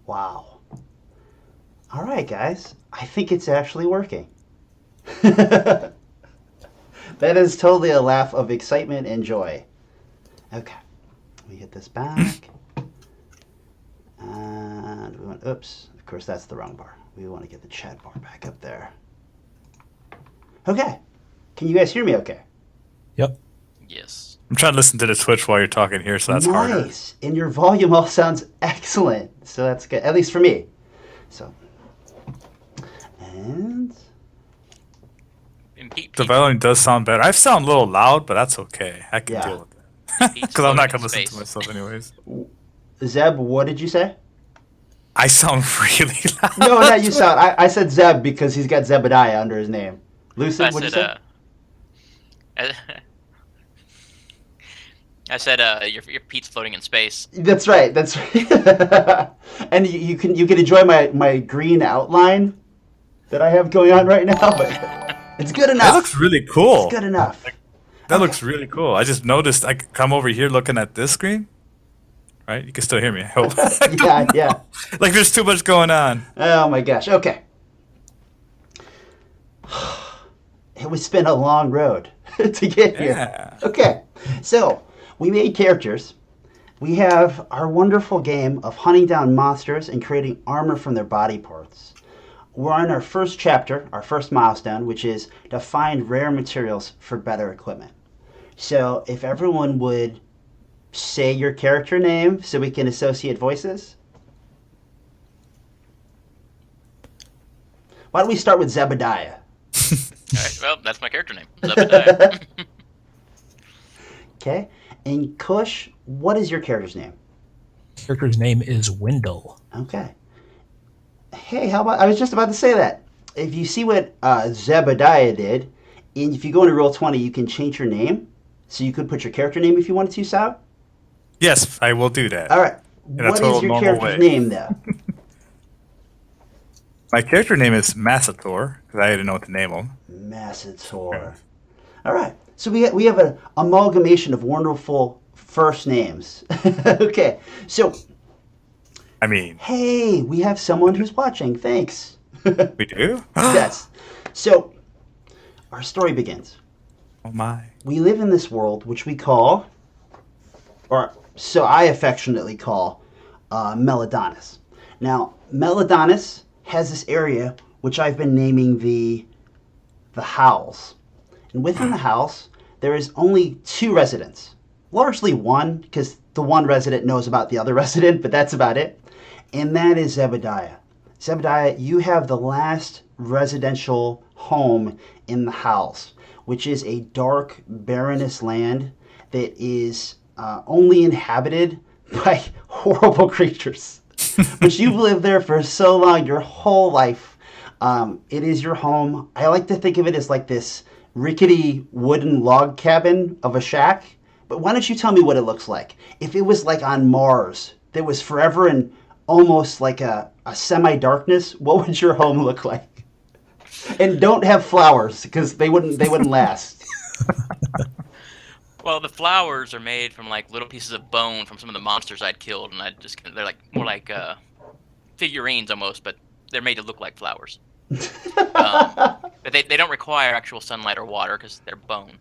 Wow. All right, guys. I think it's actually working. That is totally a laugh of excitement and joy. Okay. Let me get this back. And we want, oops, of course that's the wrong bar. We want to get the chat bar back up there. Okay. Can you guys hear me okay? Yep. Yes. I'm trying to listen to the Twitch while you're talking here, so that's harder. Nice. And your volume all sounds excellent. So that's good, at least for me. So, and The volume does sound better. I sound a little loud, but that's okay. I can Yeah. deal with that. Because I'm not going to listen to myself anyways. Zeb, what did you say? I sound really loud. No, not you sound. I said Zeb because he's got Zebediah under his name. Lucid, what did you say? I said your Pete's floating in space. That's right. That's right. And you can enjoy my green outline that I have going on right now, but it's good enough. That looks really cool. It's good enough. That looks really cool. I just noticed I come over here looking at this screen. Right? You can still hear me, I hope. Yeah. Like there's too much going on. Oh my gosh. Okay. It was been a long road to get here. Yeah. Okay. So, we made characters. We have our wonderful game of hunting down monsters and creating armor from their body parts. We're on our first chapter, our first milestone, which is to find rare materials for better equipment. So, if everyone would say your character name so we can associate voices. Why don't we start with Zebediah? All right, well, that's my character name, Zebediah. Okay. And Kush, what is your character's name? Character's name is Wendell. Okay. Hey, how about, I was just about to say that. If you see what Zebediah did, and if you go into Roll20, you can change your name. So you could put your character name if you wanted to, Sal. Yes, I will do that. All right. In a What total is your normal character's way. name, though? My character name is Massator, because I didn't know what to name him. Massator. All right. So we have an amalgamation of wonderful first names. Okay. So, I mean, hey, we have someone who's watching. Thanks. we do? Yes. So, our story begins. Oh my. We live in this world which we call, or so I affectionately call, Meladonis. Now, Meladonis has this area which I've been naming the Howls. And within the house, there is only 2 residents. Largely one, because the one resident knows about the other resident, but that's about it. And that is Zebediah. Zebediah, you have the last residential home in the house, which is a dark, barrenous land that is only inhabited by horrible creatures. But you've lived there for so long, your whole life. It is your home. I like to think of it as like this rickety wooden log cabin of a shack. But why don't you tell me what it looks like? If it was like on Mars, that was forever and almost like a semi-darkness, what would your home look like? And don't have flowers, because they wouldn't last. Well, the flowers are made from like little pieces of bone from some of the monsters I'd killed, and they're like more like figurines almost, but they're made to look like flowers. But they don't require actual sunlight or water because they're bone.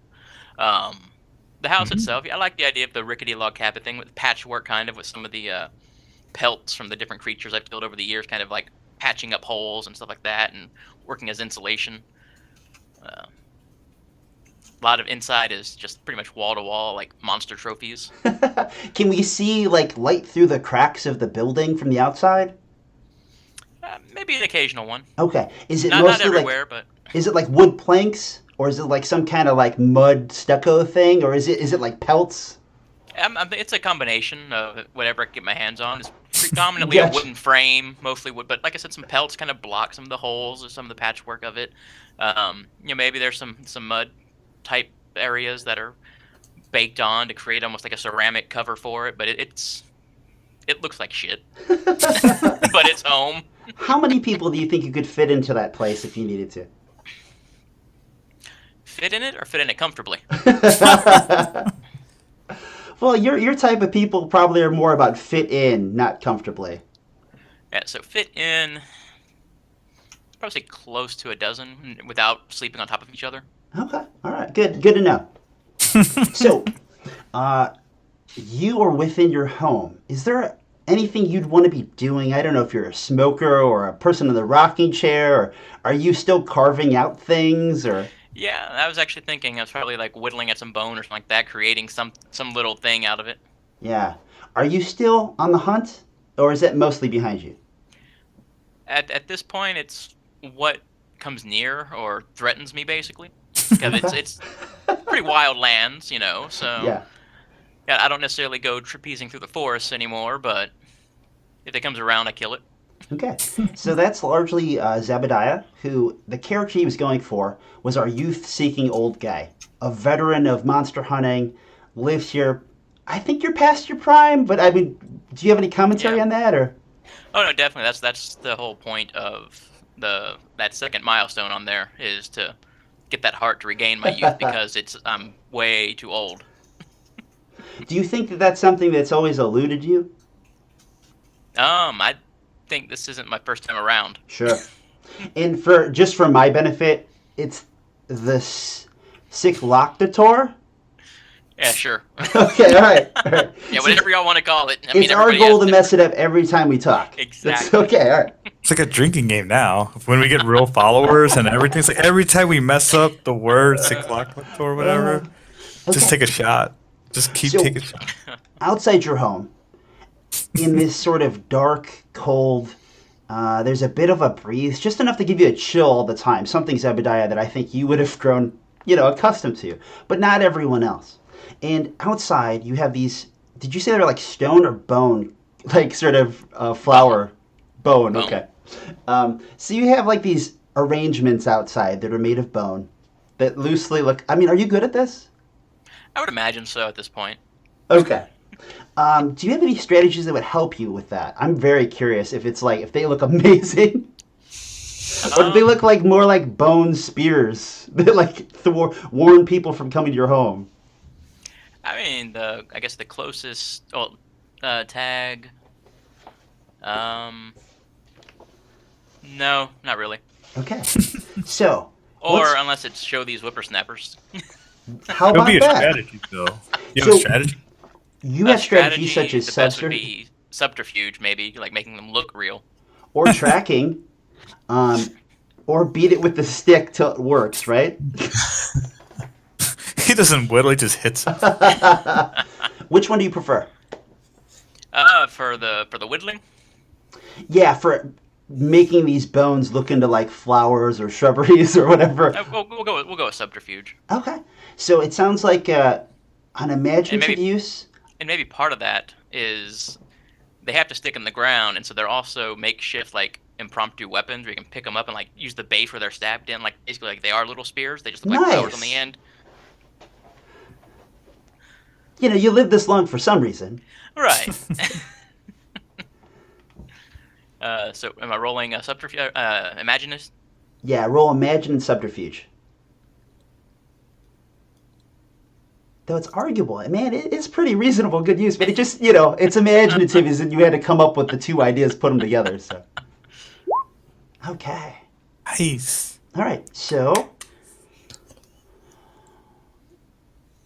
The house itself, I like the idea of the rickety log cabin thing with patchwork, kind of with some of the pelts from the different creatures I've killed over the years, kind of like patching up holes and stuff like that, and working as insulation. A lot of inside is just pretty much wall to wall, like monster trophies. Can we see like light through the cracks of the building from the outside? Maybe an occasional one. Okay. Is it Not mostly everywhere, but is it like wood planks, or is it like some kind of like mud stucco thing, or is it like pelts? it's a combination of whatever I can get my hands on. It's predominantly Gotcha. a wooden frame, mostly wood, but like I said, some pelts kind of block some of the holes or some of the patchwork of it. Maybe there's some mud type areas that are baked on to create almost like a ceramic cover for it, but it looks like shit. But it's home. How many people do you think you could fit into that place if you needed to? Fit in it or fit in it comfortably? Well, your type of people probably are more about fit in, not comfortably. Yeah, so fit in probably say close to a dozen without sleeping on top of each other. Okay. All right. Good to know. So, uh, you are within your home. Is there anything you'd want to be doing? I don't know if you're a smoker or a person in the rocking chair, or are you still carving out things, or Yeah, I was actually thinking I was probably like whittling at some bone or something like that, creating some little thing out of it. yeah. Are you still on the hunt, or is it mostly behind you? At this point, it's what comes near or threatens me basically, because Okay. it's pretty wild lands, you know. So Yeah. yeah, I don't necessarily go trapezing through the forest anymore, but if it comes around, I kill it. Okay. So that's largely Zebediah, who the character he was going for was our youth-seeking old guy, a veteran of monster hunting, lives here. I think you're past your prime, but I mean, do you have any commentary Yeah. on that, or? Oh no, definitely. That's the whole point of that second milestone on there is to get that heart to regain my youth because I'm way too old. Do you think that that's something that's always eluded you? I think this isn't my first time around. Sure. And for my benefit, it's the Cycloctator. Yeah, sure. Okay, all right. All right. Yeah, whatever y'all want to call it. I mean, It's our everybody goal has to mess it up every time we talk. Exactly. That's okay, all right. It's like a drinking game now. When we get real followers and everything, it's like every time we mess up the word cycloc or whatever, just Okay. take a shot. Just keep So- taking shots. Outside your home, in this sort of dark, cold, there's a bit of a breeze, just enough to give you a chill all the time. Something, Zebediah, that I think you would have grown, accustomed to, but not everyone else. And outside, you have these. Did you say they're like stone or bone? Like sort of flower. Bone, Bone. okay. So you have like these arrangements outside that are made of bone that loosely look. I mean, are you good at this? I would imagine so at this point. Okay. Do you have any strategies that would help you with that? I'm very curious if it's like if they look amazing, or do they look like more like bone spears that like warn people from coming to your home? I mean, I guess the closest tag. No, not really. Okay. So, Or what's- unless it's show these whippersnappers. how It'll about be a that? strategy, though. You have So- a strategy? You have strategies such as the best would subterfuge be subterfuge, maybe like making them look real. or tracking, or beat it with the stick till it works, right? He doesn't whittle, he just hits it. Which one do you prefer? For the whittling. Yeah, for making these bones look into like flowers or shrubberies or whatever. We'll go with subterfuge, Okay. So it sounds like an imaginative maybe- use. and maybe part of that is they have to stick in the ground, and so they're also makeshift like impromptu weapons where you can pick them up and like use the base where they're stabbed in, like basically like they are little spears. They just look like flowers on Nice. the end. You live this long for some reason. Right. So am I rolling a subterfuge? Imaginist? Yeah, roll imagine and subterfuge. Though it's arguable. Man, it's pretty reasonable good use, but it just, it's imaginative as in you had to come up with the two ideas, put them together, so. Okay. Nice. All right, so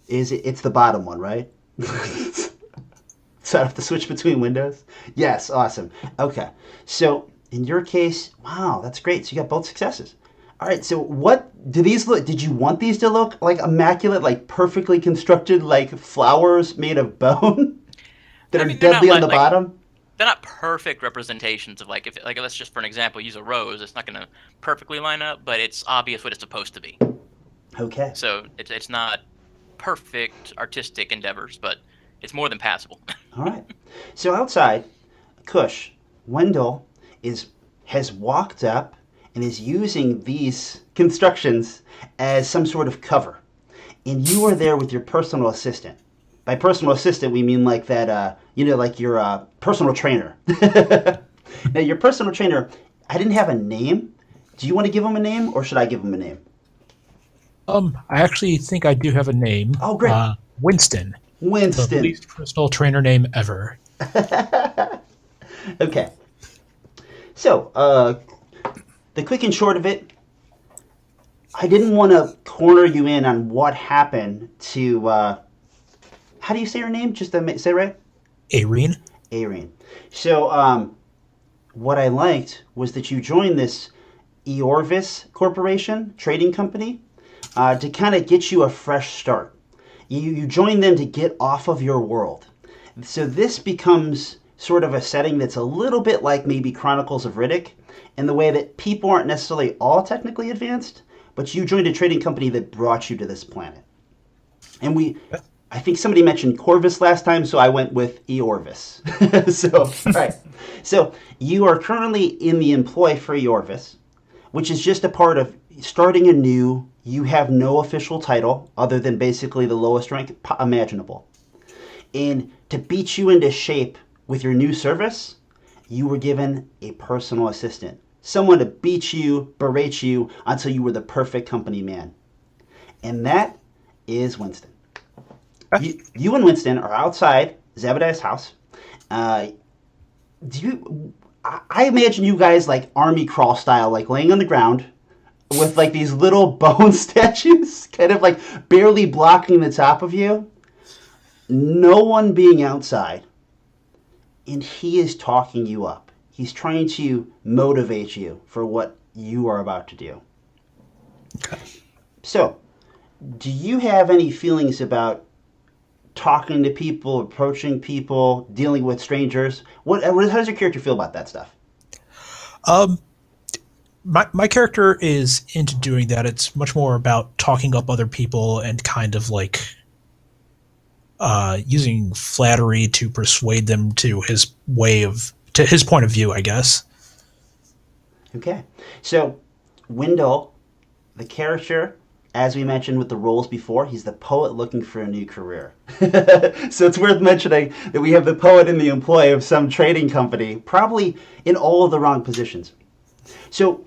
it's the bottom one, right? So I have to switch between windows? Yes, awesome. Okay, so in your case, wow, that's great. So you got both successes. All right, so what do these look? Did you want these to look like immaculate, like perfectly constructed, like flowers made of bone that I are mean, they're deadly not on the like- bottom? They're not perfect representations of like if like let's just for an example use a rose. It's not going to perfectly line up, but it's obvious what it's supposed to be. Okay. So it's not perfect artistic endeavors, but it's more than passable. All right. So outside, Kush, Wendell has walked up and is using these constructions as some sort of cover. And you are there with your personal assistant. By personal assistant, we mean like that, like your personal trainer. Now, your personal trainer, I didn't have a name. Do you want to give him a name, or should I give him a name? I actually think I do have a name. Oh, great. Winston. The Winston. least personal trainer name ever. Okay. So, the quick and short of it, I didn't want to corner you in on what happened to, how do you say her name? Just to say it right? Areen? Areen. So, what I liked was that you joined this Eorvis Corporation trading company to kind of get you a fresh start. You join them to get off of your world. So this becomes sort of a setting that's a little bit like maybe Chronicles of Riddick, in the way that people aren't necessarily all technically advanced, but you joined a trading company that brought you to this planet. And I think somebody mentioned Corvus last time, so I went with Eorvis. So, right. So you are currently in the employ for Eorvis, which is just a part of starting anew. You have no official title other than basically the lowest rank imaginable. And to beat you into shape with your new service, you were given a personal assistant. Someone to beat you, berate you, until you were the perfect company man. And that is Winston. You and Winston are outside Zebediah's house. I imagine you guys like army crawl style, like laying on the ground with like these little bone statues kind of like barely blocking the top of you. No one being outside. And he is talking you up. He's trying to motivate you for what you are about to do. Okay. So, do you have any feelings about talking to people, approaching people, dealing with strangers? How does your character feel about that stuff? My character is into doing that. It's much more about talking up other people and kind of like using flattery to persuade them to his point of view, I guess. Okay. So, Wendell, the character, as we mentioned with the roles before, he's the poet looking for a new career. So it's worth mentioning that we have the poet in the employ of some trading company, probably in all of the wrong positions. So,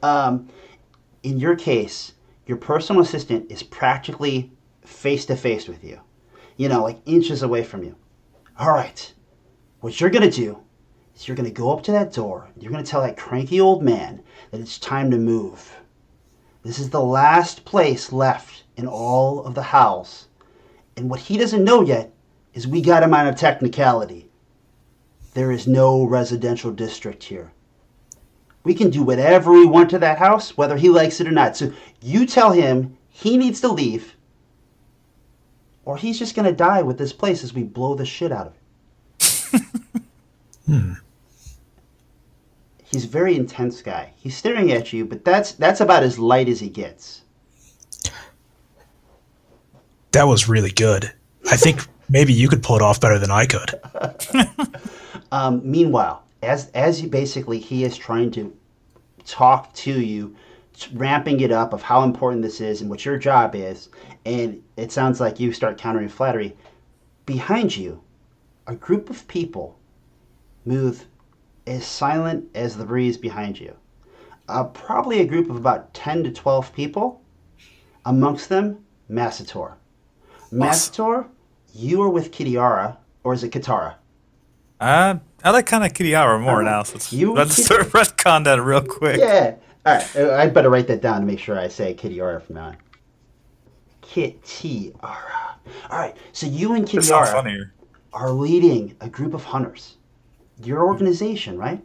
in your case, your personal assistant is practically face-to-face with you. Like inches away from you. All right. What you're going to do is you're going to go up to that door. You're going to tell that cranky old man that it's time to move. This is the last place left in all of the Howls. And what he doesn't know yet is we got him on a technicality. There is no residential district here. We can do whatever we want to that house, whether he likes it or not. So you tell him he needs to leave, or he's just going to die with this place as we blow the shit out of it. He's a very intense guy. He's staring at you, but that's about as light as he gets. That was really good. I think maybe you could pull it off better than I could. Meanwhile, as he is trying to talk to you, ramping it up of how important this is and what your job is, and it sounds like you start countering flattery. Behind you, a group of people move as silent as the breeze behind you. Probably a group of about 10 to 12 people. Amongst them, Massator. Massator, you are with Kitiara, or is it Katara? I like kind of Kitiara more now, so let's start retcon that real quick. Yeah. All right, I'd better write that down to make sure I say Kitiara from now on. Kitiara. All right, so you and Kitiara are leading a group of hunters. Your organization, right?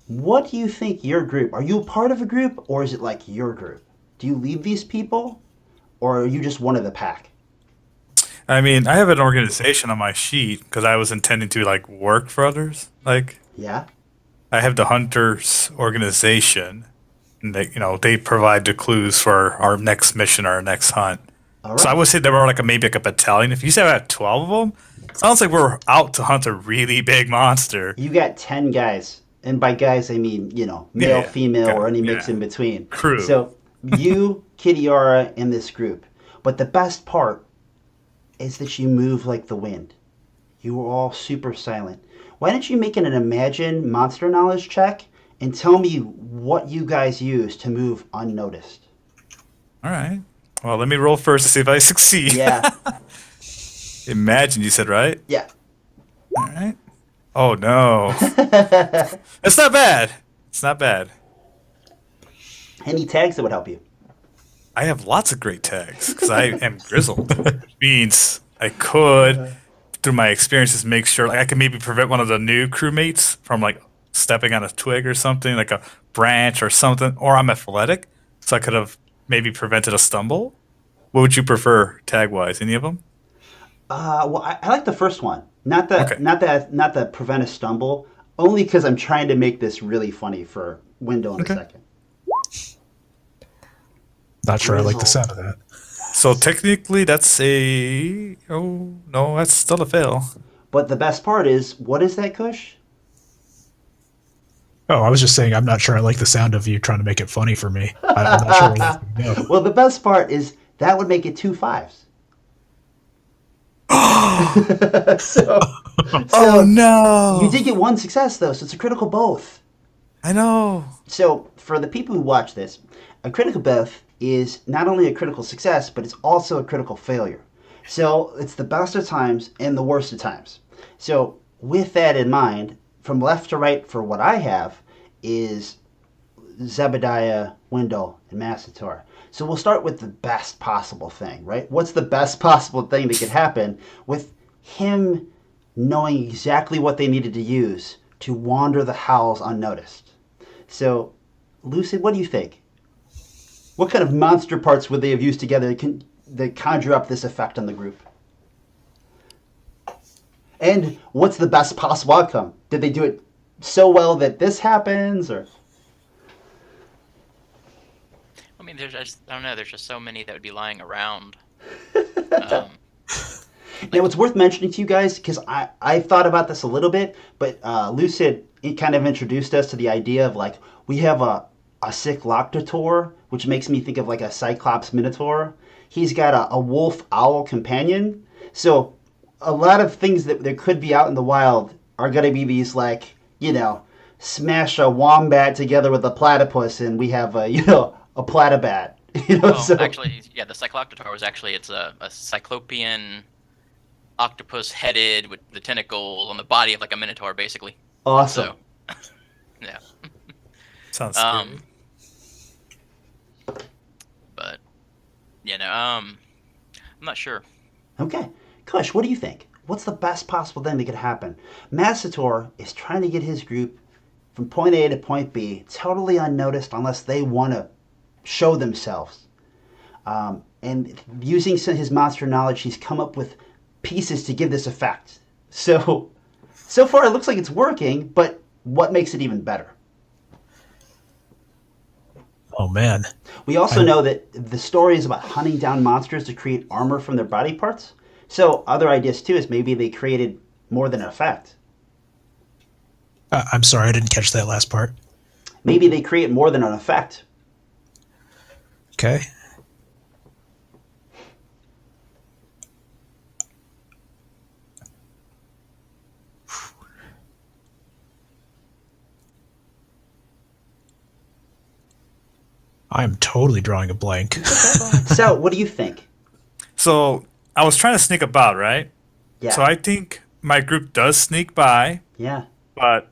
What do you think your group... Are you a part of a group, or is it like your group? Do you lead these people, or are you just one of the pack? I mean, I have an organization on my sheet because I was intending to like work for others. Yeah. I have the Hunters organization, and they provide the clues for our next mission, our next hunt. All right. So I would say there were maybe a battalion. If you say I have 12 of them, sounds like we're out to hunt a really big monster. You got 10 guys, and by guys I mean male, female, or any mix in between. Crew. So you, Kitiara, and this group. But the best part is that you move like the wind. You are all super silent. Why don't you make an imagine monster knowledge check and tell me what you guys use to move unnoticed? All right. Well, let me roll first to see if I succeed. Yeah. Imagine, you said, right? Yeah. All right. Oh no. It's not bad. It's not bad. Any tags that would help you? I have lots of great tags because I am grizzled. Which means I could, through my experiences, make sure like I can maybe prevent one of the new crewmates from like stepping on a twig or something, like a branch or something. Or I'm athletic, so I could have maybe prevented a stumble. What would you prefer tag wise? Any of them? Well, I like the first one. Not the Okay. not the prevent a stumble. Only because I'm trying to make this really funny for Window in Okay. a second. Not sure I like the Grizzle. sound of that. So technically, that's a oh no, that's still a fail. But the best part is, what is that, Kush? Oh, I was just saying I'm not sure I like the sound of you trying to make it funny for me. I'm not sure where that's going to go. Well, the best part is that would make it 2 5s. so, Oh no! you did get one success though, so it's a critical both. I know. So for the people who watch this, a critical both is not only a critical success, but it's also a critical failure. So it's the best of times and the worst of times. So with that in mind, from left to right for what I have is Zebediah, Wendell, and Massator. So we'll start with the best possible thing, right? What's the best possible thing that could happen with him knowing exactly what they needed to use to wander the howls unnoticed? So, Lucy, what do you think? What kind of monster parts would they have used together that conjure up this effect on the group? And what's the best possible outcome? Did they do it so well that this happens, or? I mean, there's just, I don't know. There's just so many that would be lying around. Um, Now, it's worth mentioning to you guys, because I thought about this a little bit, but Lucid it kind of introduced us to the idea of, like, we have a Cycloptator, which makes me think of, like, a Cyclops Minotaur. He's got a wolf owl companion. So a lot of things that there could be out in the wild are going to be these, like, smash a wombat together with a platypus, and we have a platybat. So actually, yeah, the Cycloptator was actually it's a cyclopean octopus headed with the tentacles on the body of like a minotaur, basically. awesome. So, yeah. Sounds scary. But I'm not sure. Okay. Kush, what do you think? What's the best possible thing that could happen? Massator is trying to get his group from point A to point B totally unnoticed unless they want to show themselves. And using his monster knowledge, he's come up with pieces to give this effect. So far it looks like it's working, but what makes it even better? Oh man. We also know that the story is about hunting down monsters to create armor from their body parts. So other ideas too is maybe they created more than an effect. I'm sorry, I didn't catch that last part. Maybe they create more than an effect. Okay. I'm totally drawing a blank. So what do you think? So I was trying to sneak about, right? Yeah. So I think my group does sneak by, Yeah. but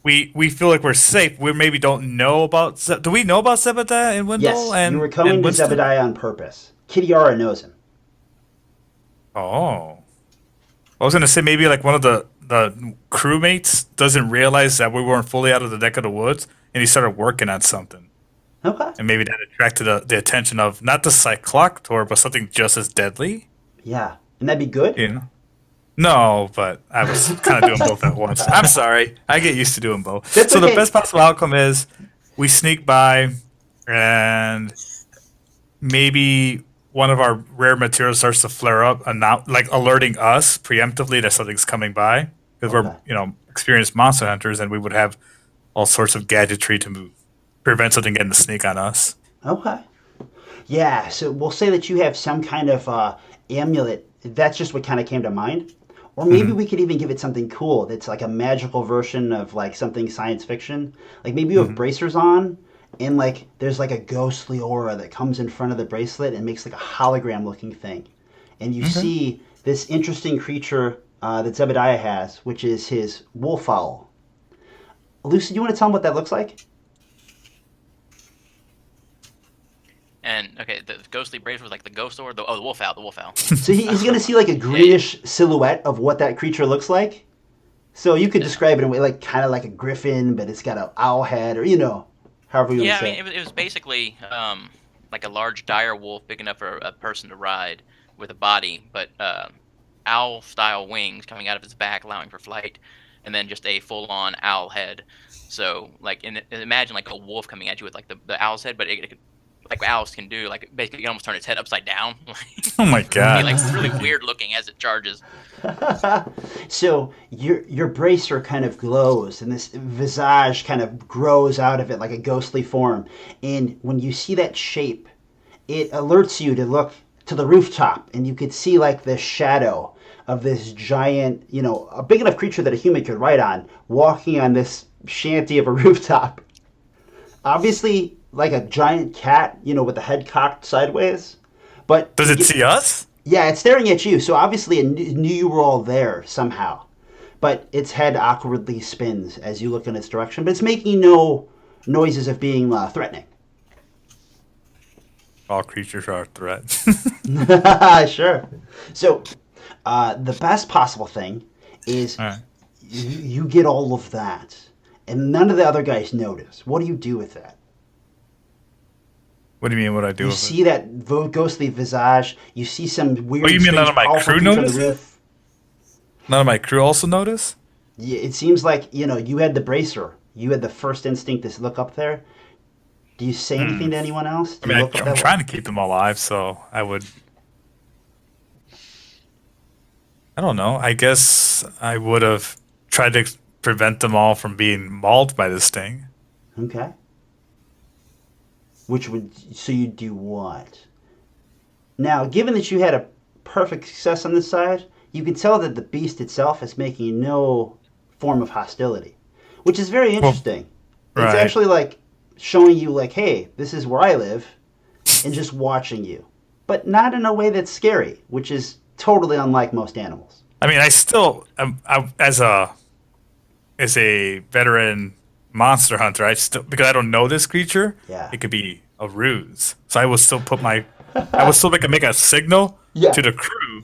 we feel like we're safe. We maybe don't know about. Do we know about Zebediah and Wendell? Yes. and You were coming and to Winston? Zebediah on purpose. Kitiara knows him. Oh, I was gonna say maybe like one of the crewmates doesn't realize that we weren't fully out of the neck of the woods, and he started working on something, Okay. and maybe that attracted the attention of not the Cycloctor, but something just as deadly. Yeah. And that'd be good. You know? No, but I was kind of doing both at once. I'm sorry. I get used to doing both. That's So okay. the best possible outcome is we sneak by and maybe one of our rare materials starts to flare up and not like alerting us preemptively that something's coming by because Okay. we're experienced monster hunters and we would have all sorts of gadgetry to prevent something getting to sneak on us. Okay. Yeah. So we'll say that you have some kind of amulet. That's just what kind of came to mind. Or maybe we could even give it something cool that's like a magical version of like something science fiction. Like maybe you have bracers on and like there's like a ghostly aura that comes in front of the bracelet and makes like a hologram looking thing. And you see this interesting creature that Zebediah has, which is his wolf owl. Lucy, you want to tell him what that looks like? And okay, the ghostly bracer was like the ghost or the wolf owl, the wolf owl. So he's going to see like a greenish silhouette of what that creature looks like. So you could describe it in a way like kind of like a griffin, but it's got an owl head, or however you would say. Yeah, I mean, it was basically like a large dire wolf big enough for a person to ride with a body, but owl-style wings coming out of its back, allowing for flight, and then just a full-on owl head. So, like, imagine like a wolf coming at you with like the owl's head, but it could, like what owls can do, like basically you can almost turn its head upside down. Oh my god! Like it's really weird looking as it charges. So your bracer kind of glows, and this visage kind of grows out of it like a ghostly form. And when you see that shape, it alerts you to look to the rooftop, and you could see like the shadow of this giant, a big enough creature that a human could ride on, walking on this shanty of a rooftop. Obviously, like a giant cat, with the head cocked sideways. But does it see us? Yeah, it's staring at you. So obviously it knew you were all there somehow. But its head awkwardly spins as you look in its direction. But it's making no noises of being threatening. All creatures are a threat. Sure. So the best possible thing is All right. you get all of that. And none of the other guys notice. What do you do with that? What do you mean? What I do? You with see it? that ghostly visage. You see some weird. Oh, you mean none of my powerful crew things on the notice? roof. None of my crew also notice? Yeah, it seems like you had the bracer. You had the first instinct to look up there. Do you say anything to anyone else? I mean, I'm trying to keep them alive, so I would. I don't know. I guess I would have tried to prevent them all from being mauled by this thing. Okay. So you'd do what? Now, given that you had a perfect success on this side, you can tell that the beast itself is making no form of hostility, which is very interesting. It's right. actually like showing you like, hey, this is where I live, and just watching you. But not in a way that's scary, which is totally unlike most animals. I mean, I still, as a veteran monster hunter, because I don't know this creature, Yeah. it could be a ruse. So I would still make a signal to the crew,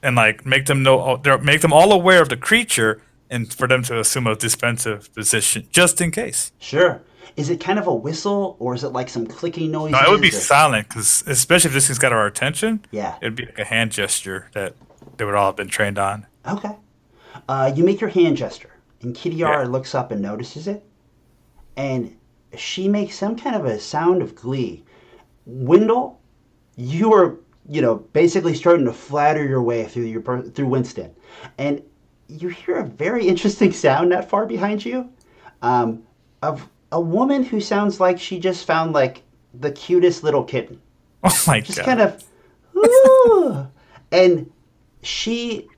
and like make them all aware of the creature, and for them to assume a defensive position just in case. Sure. Is it kind of a whistle, or is it like some clicking noise? No, it would be silent, because especially if this thing's got our attention, Yeah. it'd be like a hand gesture that they would all have been trained on. Okay. You make your hand gesture, and Kitty Yara looks up and notices it, and she makes some kind of a sound of glee. Wendell, you are, basically starting to flatter your way through Winston, and you hear a very interesting sound not far behind you, of a woman who sounds like she just found like the cutest little kitten. Oh my Just god! kind of, ooh. And Kitty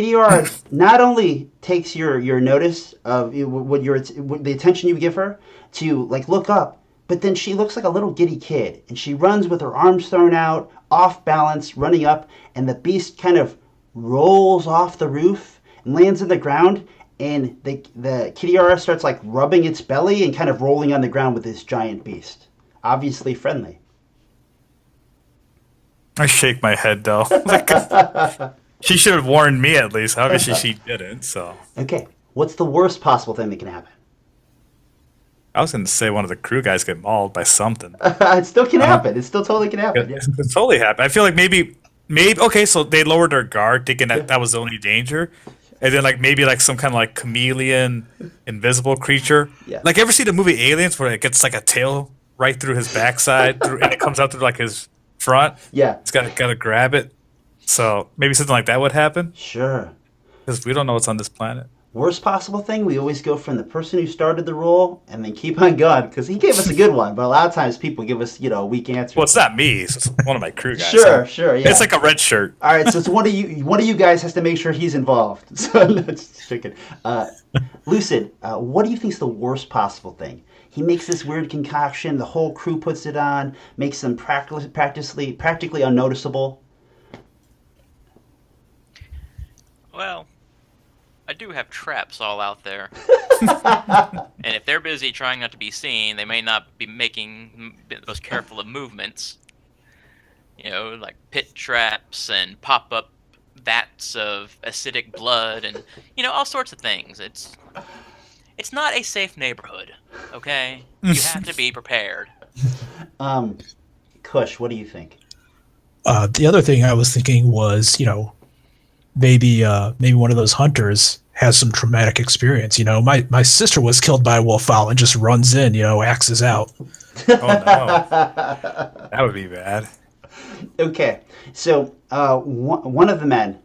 Yara not only takes your notice of the attention you give her to like look up, but then she looks like a little giddy kid, and she runs with her arms thrown out, off balance, running up, and the beast kind of rolls off the roof and lands on the ground, and the Kitty Yara starts like rubbing its belly and kind of rolling on the ground with this giant beast, obviously friendly. I shake my head though. She should have warned me at least. Obviously, she didn't. So Okay, what's the worst possible thing that can happen? I was going to say one of the crew guys get mauled by something. It still can happen. It still totally can happen. Yeah. It totally happened. I feel like maybe. Okay, so they lowered their guard, thinking that was the only danger, and then like maybe like some kind of like chameleon, invisible creature. Yeah. Like ever see the movie Aliens where it gets like a tail right through his backside and it comes out through like his front? Yeah. It's got to grab it. So maybe something like that would happen Sure. because we don't know what's on this planet. Worst possible thing, we always go from the person who started the roll and then keep on going, because he gave us a good one, but a lot of times people give us, a weak answer. Well, it's not me. It's one of my crew guys. Sure, yeah. It's like a red shirt. All right, so it's one of you guys has to make sure he's involved. So let's chicken. Lucid, what do you think is the worst possible thing? He makes this weird concoction. The whole crew puts it on, makes them practically unnoticeable. Well, I do have traps all out there. And if they're busy trying not to be seen, they may not be making those careful of movements. Like pit traps and pop-up vats of acidic blood and, all sorts of things. It's not a safe neighborhood, okay? You have to be prepared. Kush, what do you think? The other thing I was thinking was, maybe one of those hunters has some traumatic experience. My sister was killed by a wolf owl and just runs in, axes out. Oh no, that would be bad. Okay, so one of the men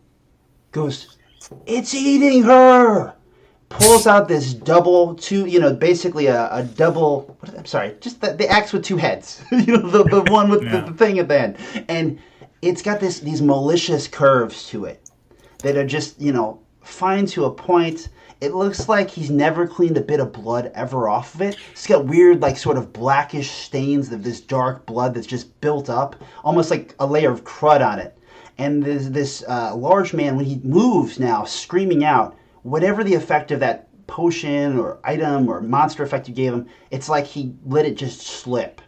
goes, "It's eating her!" Pulls out this basically a double. I'm sorry, just the axe with two heads. The one with the thing at the end, and it's got these malicious curves to it that are just fine to a point. It looks like he's never cleaned a bit of blood ever off of it. It's got weird, sort of blackish stains of this dark blood that's just built up, almost like a layer of crud on it. And there's this large man, when he moves now, screaming out, whatever the effect of that potion or item or monster effect you gave him, it's like he let it just slip.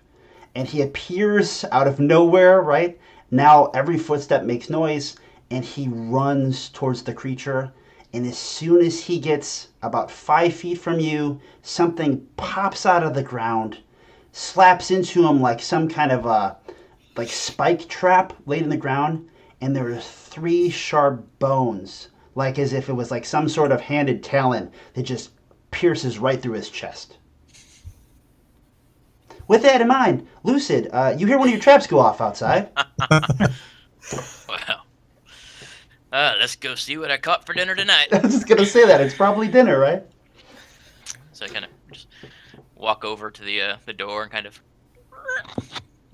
And he appears out of nowhere, right? Now every footstep makes noise, and he runs towards the creature. And as soon as he gets about 5 feet from you, something pops out of the ground, slaps into him like some kind of spike trap laid in the ground, and there are 3 sharp bones, like as if it was like some sort of handed talon that just pierces right through his chest. With that in mind, Lucid, you hear one of your traps go off outside. Wow. Let's go see what I caught for dinner tonight. I was just going to say that. It's probably dinner, right? So I kind of just walk over to the door and kind of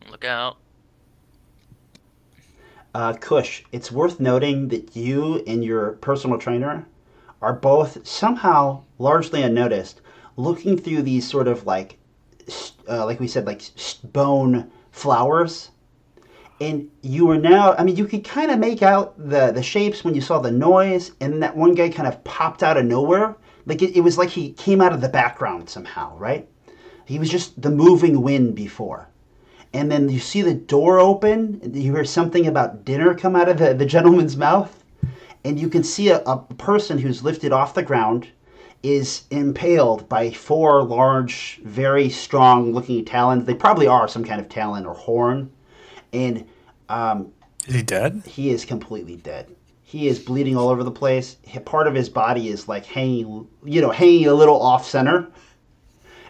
look out. Kush, it's worth noting that you and your personal trainer are both somehow largely unnoticed, looking through these sort of like we said, bone flowers. And you are now, you could kind of make out the shapes when you saw the noise, and that one guy kind of popped out of nowhere. It was like he came out of the background somehow, right? He was just the moving wind before. And then you see the door open, and you hear something about dinner come out of the gentleman's mouth, and you can see a person who's lifted off the ground is impaled by 4 large, very strong-looking talons. They probably are some kind of talon or horn. And is he dead? He is completely dead. He is bleeding all over the place. Part of his body is hanging a little off center.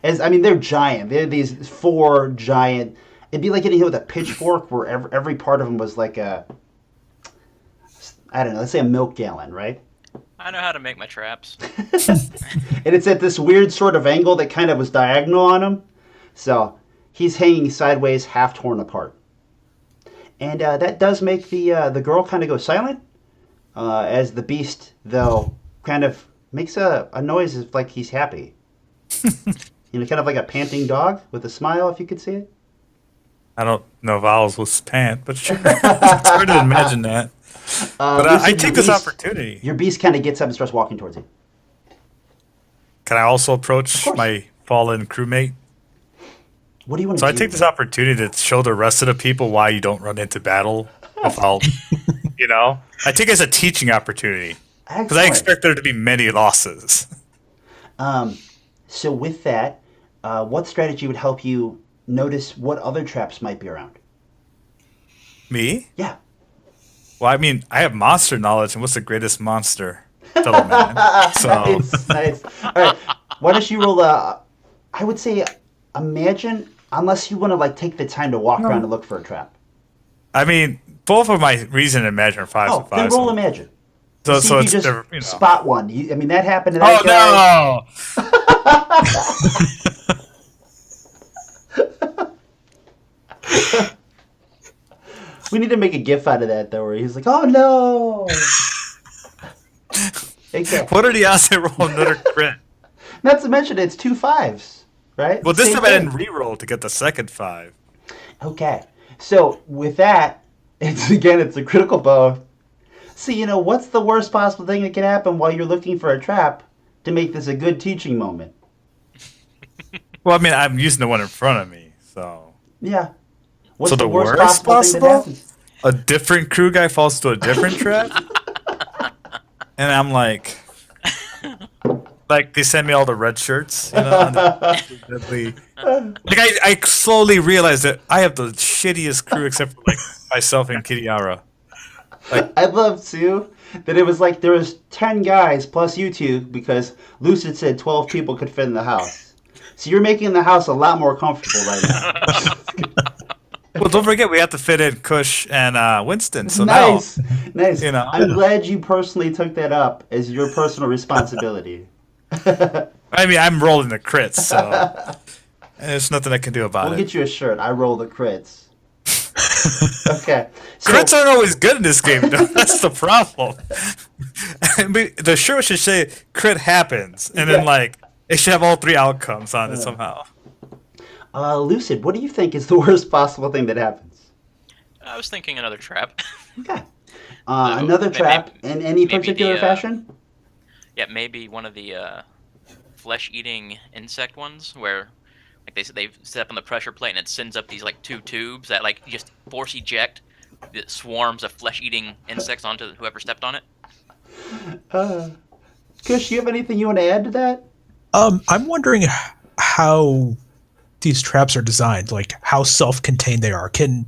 They're giant. They're these 4 giant. It'd be like getting hit with a pitchfork, where every part of them was like let's say a milk gallon, right? I know how to make my traps. And it's at this weird sort of angle that kind of was diagonal on him. So he's hanging sideways, half torn apart. And that does make the girl kind of go silent, as the beast, though, kind of makes a noise like he's happy. Kind of like a panting dog with a smile, if you could see it. I don't know if owls will pant, but sure. It's hard to imagine that. But I take this opportunity. Your beast kind of gets up and starts walking towards you. Can I also approach my fallen crewmate? What do you want to do? So I take this opportunity to show the rest of the people why you don't run into battle without, I take it as a teaching opportunity. Because I expect there to be many losses. So with that, what strategy would help you notice what other traps might be around? Me? Yeah. Well, I have monster knowledge, and what's the greatest monster? Fellow man. So. Nice. All right. Why don't you roll I would say imagine, unless you want to take the time to walk around and look for a trap. Both of my reason and imagine are 5 and 5. Then roll imagine. So it's just spot one. That happened to that guy. No! We need to make a gif out of that, though, where he's like, "Oh no!" Exactly. What are the odds I roll another crit? Not to mention it's 2 5s, right? Well, this time I didn't re-roll to get the second 5. Okay, so with that, it's a critical blow. So, what's the worst possible thing that can happen while you're looking for a trap to make this a good teaching moment? Well, I mean, I'm using the one in front of me, so. Yeah. What's So the worst thing that happens? A different crew guy falls to a different trap, and I'm like they send me all the red shirts, and I slowly realized that I have the shittiest crew except for like myself and Kiriara. I love too that it was like there was 10 guys plus you two because Lucid said 12 people could fit in the house. So you're making the house a lot more comfortable right now. Well, don't forget we have to fit in Kush and Winston. So nice. now, I'm glad you personally took that up as your personal responsibility. I mean, I'm rolling the crits, so there's nothing I can do about We'll it. get you a shirt. I roll the crits. Okay. So, Crits aren't always good in this game, though. That's the problem. The shirt should say crit happens, and then it should have all 3 outcomes on it somehow. Lucid, what do you think is the worst possible thing that happens? I was thinking another trap. Okay. Another trap in any particular fashion? Yeah, maybe one of the flesh-eating insect ones where they've set up on the pressure plate and it sends up these 2 tubes that just force eject the swarms of flesh-eating insects onto whoever stepped on it. Kush, you have anything you want to add to that? I'm wondering how these traps are designed, how self-contained they are. Can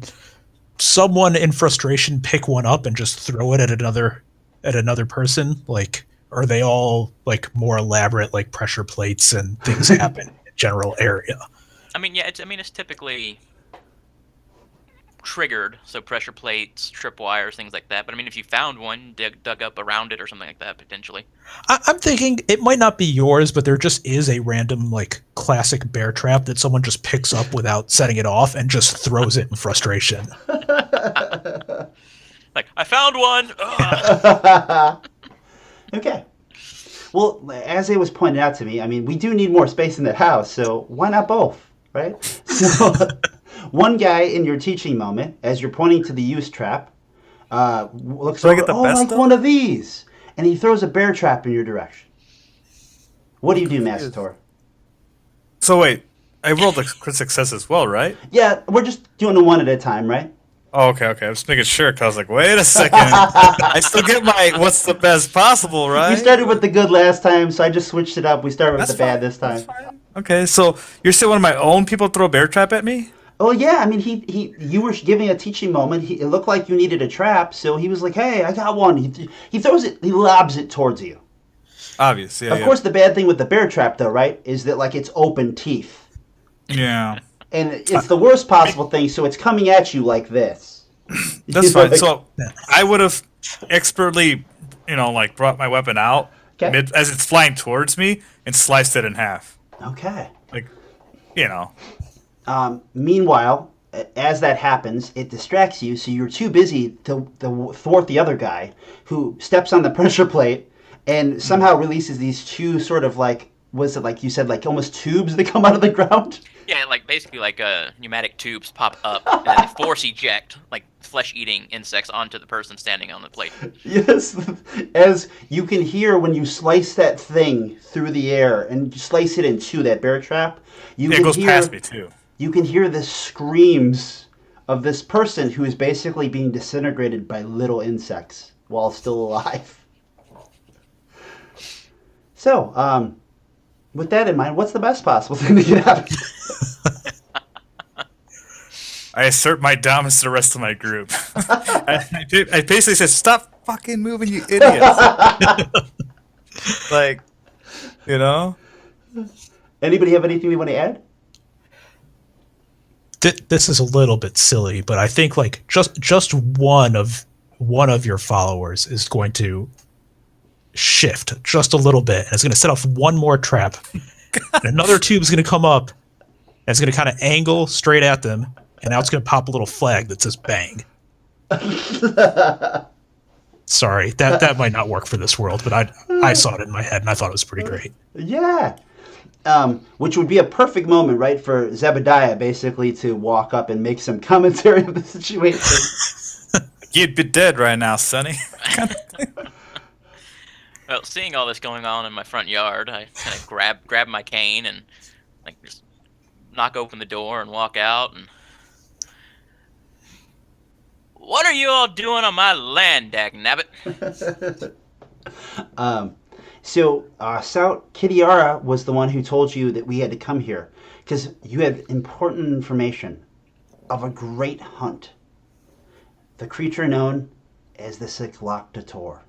someone in frustration pick one up and just throw it at another person? Are they all more elaborate, pressure plates and things happen in a general area? I mean, yeah, it's typically triggered, so pressure plates, tripwires, things like that. But I mean, if you found one, dug up around it or something like that, potentially. I'm thinking it might not be yours, but there just is a random classic bear trap that someone just picks up without setting it off and just throws it in frustration. I found one. Okay. Well, as it was pointed out to me, I mean, we do need more space in that house, so why not both, right? So, one guy in your teaching moment, as you're pointing to the use trap, looks Do I over, get the best like though? one of these, and he throws a bear trap in your direction. What do you do, Massator? So wait, I rolled a crit success as well, right? Yeah, we're just doing them one at a time, right? Oh, okay. I was making sure because I was like, wait a second. I still get my what's the best possible, right? We started with the good last time, so I just switched it up. We started with That's the bad fine, this time. that's fine. Okay, so you're still one of my own people throw a bear trap at me? Oh yeah, I mean you were giving a teaching moment. It looked like you needed a trap, so he was like, "Hey, I got one." He throws it, he lobs it towards you. Obvious, yeah. Of course, the bad thing with the bear trap, though, right, is that it's open teeth, Yeah. and it's the worst possible thing. So it's coming at you like this. That's fine. So I would have expertly, brought my weapon out Okay. as it's flying towards me and sliced it in half. Okay. Meanwhile, as that happens, it distracts you, so you're too busy to thwart the other guy, who steps on the pressure plate and somehow releases these 2 sort of was it you said, almost tubes that come out of the ground? Yeah, basically pneumatic tubes pop up and then they force eject flesh-eating insects onto the person standing on the plate. Yes, as you can hear when you slice that thing through the air and slice it in 2, that bear trap, It goes past me too. You can hear the screams of this person who is basically being disintegrated by little insects while still alive. So, with that in mind, what's the best possible thing to get happen? I assert my dominance to the rest of my group. I basically said, "Stop fucking moving, you idiots!" Anybody have anything they want to add? This is a little bit silly, but I think just one of your followers is going to shift just a little bit, and it's going to set off one more trap. And another tube is going to come up, and it's going to kind of angle straight at them, and now it's going to pop a little flag that says "bang." Sorry, that might not work for this world, but I saw it in my head, and I thought it was pretty great. Yeah. Which would be a perfect moment, right, for Zebediah basically to walk up and make some commentary of the situation. You'd be dead right now, Sonny. Well, seeing all this going on in my front yard, I kind of grab my cane and like just knock open the door and walk out. And what are you all doing on my land, dagnabbit? So Kitiara was the one who told you that we had to come here because you had important information of a great hunt. The creature known as the Cycloctator.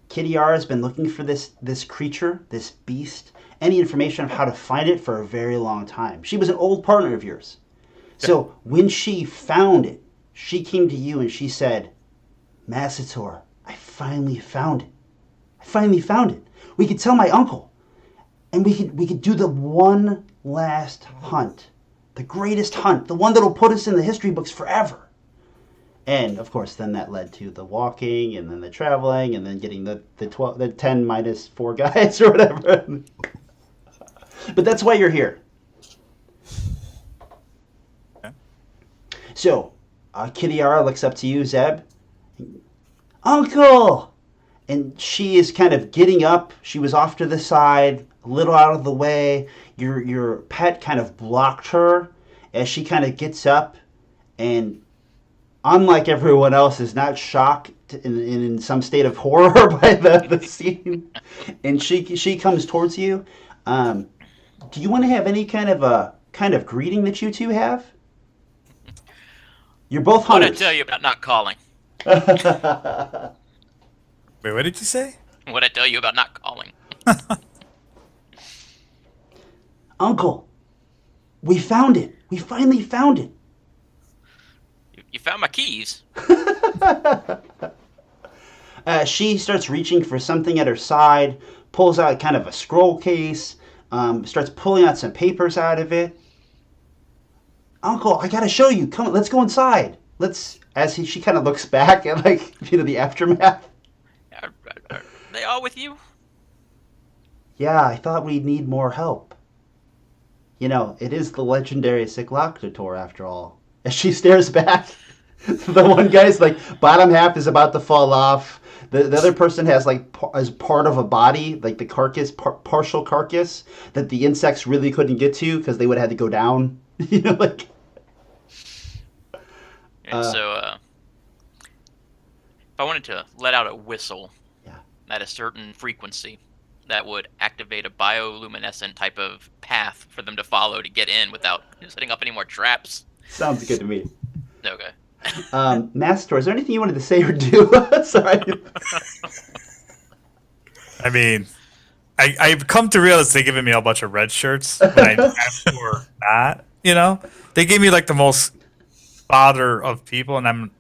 Kitiara's been looking for this creature, this beast, any information on how to find it for a very long time. She was an old partner of yours. So when she found it, she came to you and she said, Massator, I finally found it. I finally found it. We could tell my uncle. And we could do the one last hunt. The greatest hunt. The one that'll put us in the history books forever. And of course, then that led to the walking, and then the traveling, and then getting the 10 minus 4 guys or whatever. But that's why you're here. Okay. So, Kitiara looks up to you, Zeb. Uncle! And she is kind of getting up. She was off to the side, a little out of the way. Your pet kind of blocked her as she kind of gets up and, unlike everyone else, is not shocked in some state of horror by the scene. And she comes towards you. Do you want to have any kind of greeting that you two have? You're both hunters. What'd I tell you about not calling? Wait, what did you say? What'd I tell you about not calling? Uncle, we found it. We finally found it. You found my keys. She starts reaching for something at her side, pulls out kind of a scroll case, starts pulling out some papers out of it. Uncle, I gotta show you. Come, let's go inside. She kind of looks back at the aftermath. Are they all with you? Yeah, I thought we'd need more help. It is the legendary Cycloctator after all. As she stares back, the one guy's bottom half is about to fall off. The other person has as part of a body, the carcass, partial carcass that the insects really couldn't get to because they would have had to go down. And so, if I wanted to let out a whistle at a certain frequency, that would activate a bioluminescent type of path for them to follow to get in without setting up any more traps. Sounds good to me. Okay. Mastor, is there anything you wanted to say or do? Sorry. I mean, I've come to realize they've given me a bunch of red shirts when I asked for that. They gave me the most fodder of people, and I'm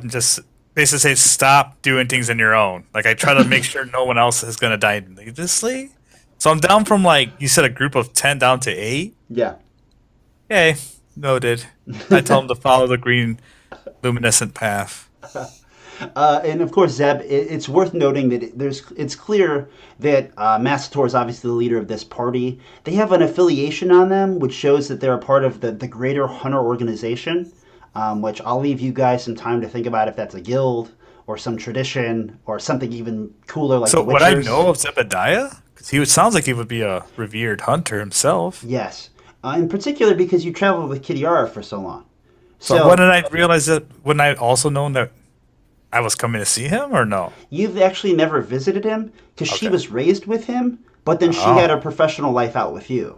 just basically say stop doing things on your own. I try to make sure no one else is gonna die needlessly. So I'm down from you said a group of 10 down to 8. Yeah. Okay, noted. I told them to follow the green luminescent path. And of course, Zeb, it's worth noting that it's clear that Massator is obviously the leader of this party. They have an affiliation on them, which shows that they're a part of the greater Hunter organization, which I'll leave you guys some time to think about if that's a guild or some tradition or something even cooler like so the Witchers. Would I know of Zebediah? Because sounds like he would be a revered hunter himself. Yes. In particular because you traveled with Kitiara for so long. So when did I realize that? Wouldn't I also known that I was coming to see him, or no? You've actually never visited him because she was raised with him, but then she had a professional life out with you.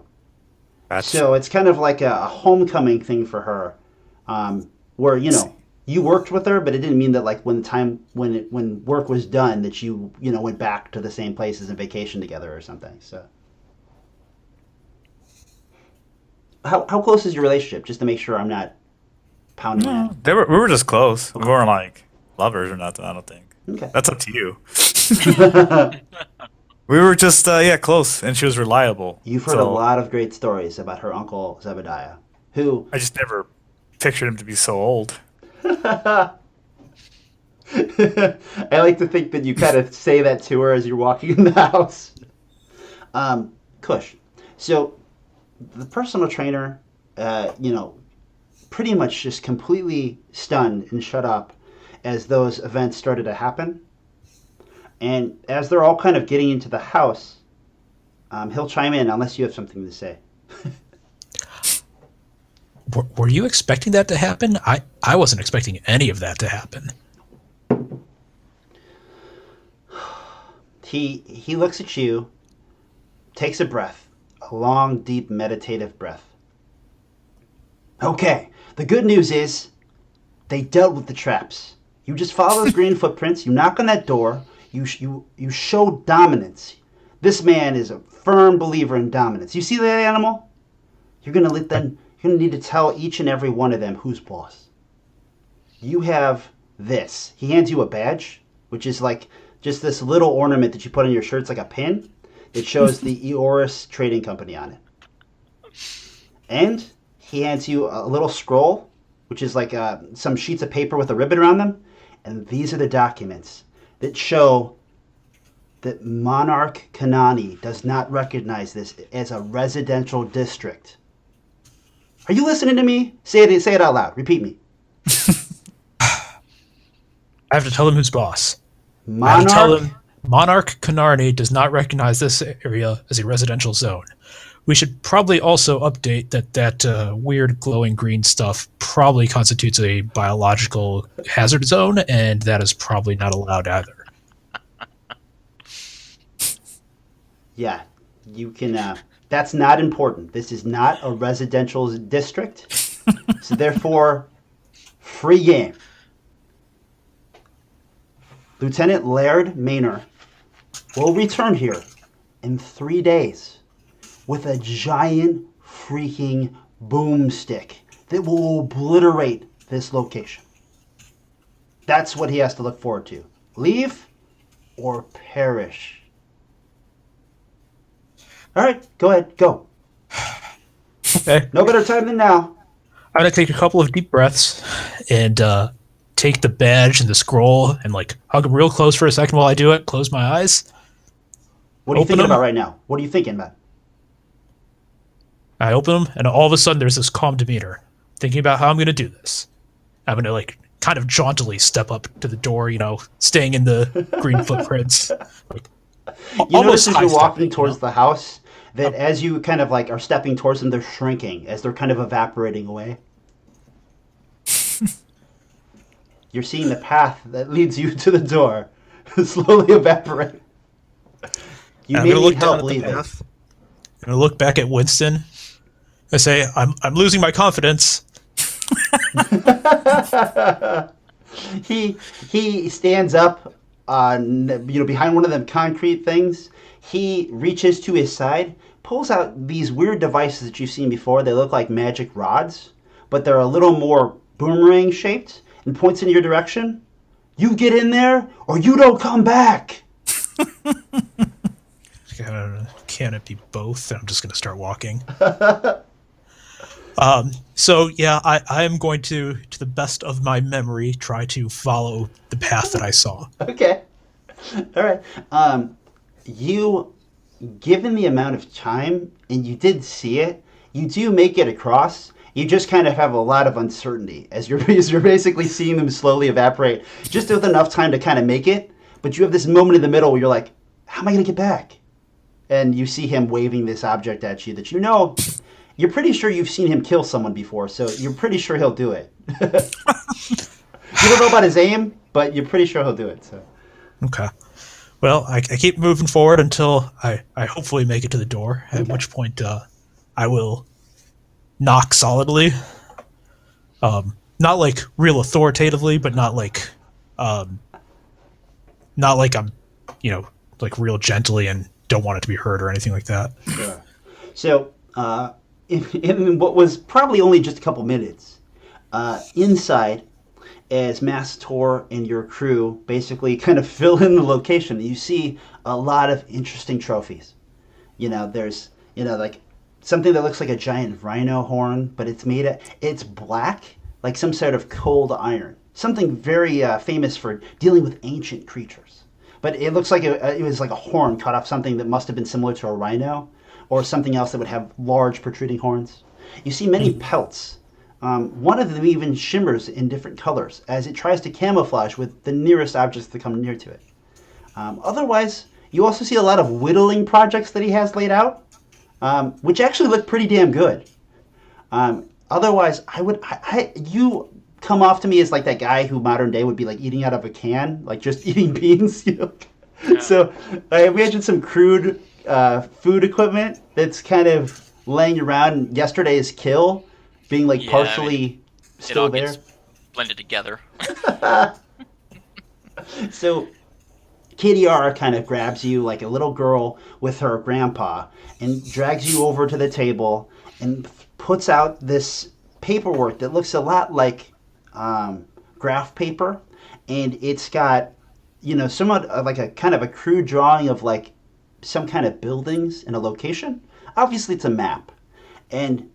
So it's kind of like a homecoming thing for her, where you worked with her, but it didn't mean that when work was done that you went back to the same places and vacation together or something. So how close is your relationship? Just to make sure I'm not pounding that. We were just close. We weren't lovers or nothing. I don't think. Okay. That's up to you. We were just close, and she was reliable. You've heard a lot of great stories about her uncle Zebediah, who I just never pictured him to be so old. I like to think that you kind of say that to her as you're walking in the house. Kush. So the personal trainer, pretty much just completely stunned and shut up as those events started to happen. And as they're all kind of getting into the house, he'll chime in unless you have something to say. Were you expecting that to happen? I wasn't expecting any of that to happen. He looks at you, takes a breath, a long, deep, meditative breath. Okay, the good news is they dealt with the traps. You just follow those green footprints, you knock on that door, you show dominance. This man is a firm believer in dominance. You see that animal? You're gonna need to tell each and every one of them who's boss. You have this. He hands you a badge, which is like just this little ornament that you put on your shirt. It's like a pin. It shows the Eoris Trading Company on it. And he hands you a little scroll, which is like some sheets of paper with a ribbon around them. And these are the documents that show that Monarch Kanani does not recognize this as a residential district. Are you listening to me? Say it out loud. Repeat me. I have to tell them who's boss. I have to tell them Monarch Kanarni does not recognize this area as a residential zone. We should probably also update that weird glowing green stuff probably constitutes a biological hazard zone, and that is probably not allowed either. Yeah, you can... that's not important. This is not a residential district. So therefore, free game. Lieutenant Laird Maynor will return here in 3 days with a giant freaking boomstick that will obliterate this location. That's what he has to look forward to. Leave or perish. All right, go ahead, go. Okay. No better time than now. I'm going to take a couple of deep breaths and take the badge and the scroll and like hug them real close for a second while I do it. Close my eyes. What are you thinking about right now? What are you thinking about? I open them, and all of a sudden there's this calm demeanor, thinking about how I'm going to do this. I'm going to like kind of jauntily step up to the door, staying in the green footprints. Like, you notice as you're walking towards the house that as you kind of like are stepping towards them, they're shrinking as they're kind of evaporating away. You're seeing the path that leads you to the door slowly evaporate. You may need help leaving. I'm going to look back at Winston. I say, I'm losing my confidence. He stands up behind one of them concrete things. He reaches to his side, pulls out these weird devices that you've seen before. They look like magic rods, but they're a little more boomerang shaped, and points in your direction. You get in there or you don't come back. Can it be both? I'm just going to start walking. So yeah, I am going to the best of my memory, try to follow the path that I saw. Okay. All right. Given the amount of time, and you did see it, you do make it across. You just kind of have a lot of uncertainty as you're basically seeing them slowly evaporate, just with enough time to kind of make it. But you have this moment in the middle where you're like, how am I going to get back? And you see him waving this object at you that you're pretty sure you've seen him kill someone before, so you're pretty sure he'll do it. You don't know about his aim, but you're pretty sure he'll do it. So. Okay. Well, I keep moving forward until I hopefully make it to the door, at which point I will knock solidly. Not like real authoritatively, but not like I'm, like real gently and don't want it to be heard or anything like that. Sure. So, in what was probably only just a couple minutes, inside, as Mastor and your crew basically kind of fill in the location, you see a lot of interesting trophies. There's, like something that looks like a giant rhino horn, but it's black, like some sort of cold iron. Something very famous for dealing with ancient creatures. But it looks like it was like a horn cut off something that must have been similar to a rhino, or something else that would have large protruding horns. You see many pelts One of them even shimmers in different colors as it tries to camouflage with the nearest objects that come near to it. Otherwise, you also see a lot of whittling projects that he has laid out, which actually look pretty damn good. Otherwise, you come off to me as like that guy who modern day would be like eating out of a can, like just eating beans. You know? Yeah. So I imagine some crude food equipment that's kind of laying around. Yesterday's kill being like partially still there. Gets blended together. So Kitiara kind of grabs you like a little girl with her grandpa and drags you over to the table and puts out this paperwork that looks a lot like graph paper, and it's got, you know, somewhat of like a kind of a crude drawing of like some kind of buildings in a location. Obviously it's a map, and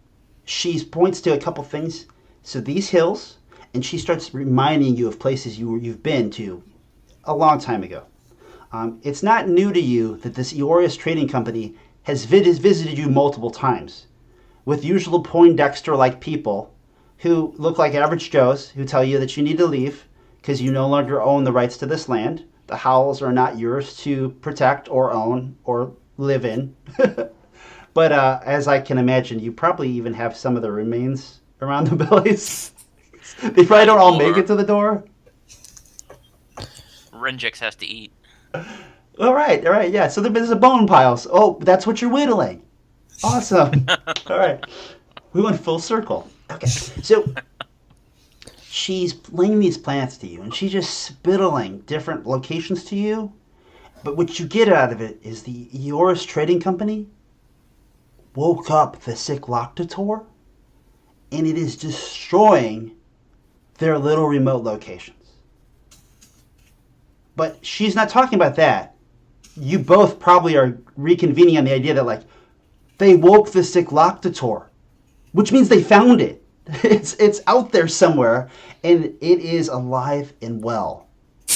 she points to a couple things. So these hills, and she starts reminding you of places you've been to a long time ago. It's not new to you that this Eorius Trading Company has visited you multiple times, with usual Poindexter-like people who look like average Joes who tell you that you need to leave because you no longer own the rights to this land. The Howls are not yours to protect or own or live in. But as I can imagine, you probably even have some of the remains around the bellies. They probably don't all make it to the door. Renjix has to eat. All right, yeah. So there's a bone piles. Oh, that's what you're whittling. Awesome. All right. We went full circle. Okay. So she's laying these plants to you, and she's just spittling different locations to you. But what you get out of it is the Eoris Trading Company woke up the Cycloctator, and it is destroying their little remote locations. But she's not talking about that. You both probably are reconvening on the idea that, like, they woke the Cycloctator, which means they found it. It's out there somewhere, and it is alive and well.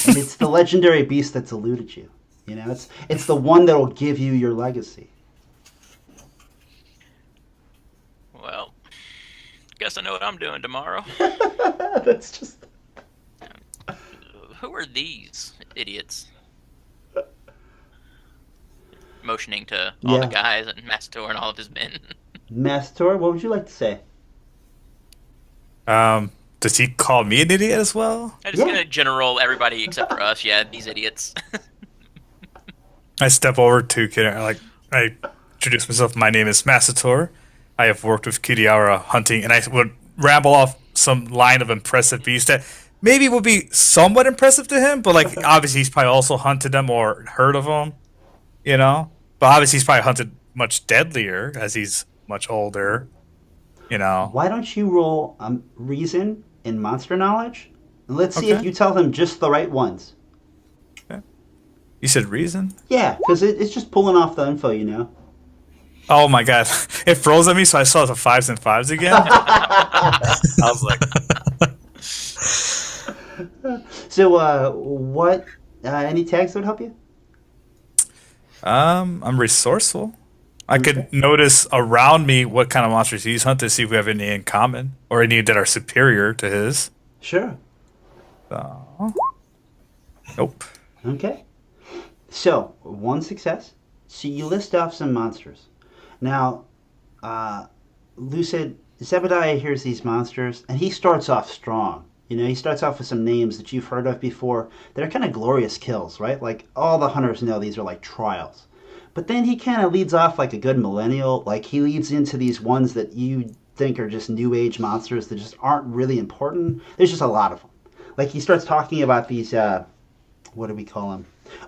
And it's the legendary beast that's eluded you. You know, it's the one that will give you your legacy. Well, guess I know what I'm doing tomorrow. That's just... Who are these idiots? Motioning to all the guys and Mastor and all of his men. Mastor, what would you like to say? Does he call me an idiot as well? I just gonna general everybody except for us. Yeah, these idiots. I step over to Kitiara, I introduce myself. My name is Massator. I have worked with Kitiara hunting, and I would ramble off some line of impressive beasts that maybe would be somewhat impressive to him, but like obviously he's probably also hunted them or heard of them, you know. But obviously he's probably hunted much deadlier as he's much older, you know. Why don't you roll reason and monster knowledge? And let's see if you tell him just the right ones. Okay. You said reason? Yeah, because it's just pulling off the info, you know. Oh my god, it froze at me, so I saw the 5s and 5s again. I was like. So, what? Any tags that would help you? I'm resourceful. I could notice around me what kind of monsters he's hunted to see if we have any in common or any that are superior to his. Sure. Nope. Okay. So, one success. So you list off some monsters. Now, Lucid, Zebediah hears these monsters, and he starts off strong. You know, he starts off with some names that you've heard of before that are kind of glorious kills, right? Like, all the hunters know these are like trials. But then he kind of leads off like a good millennial. Like, he leads into these ones that you think are just new age monsters that just aren't really important. There's just a lot of them. Like, he starts talking about these, what do we call them?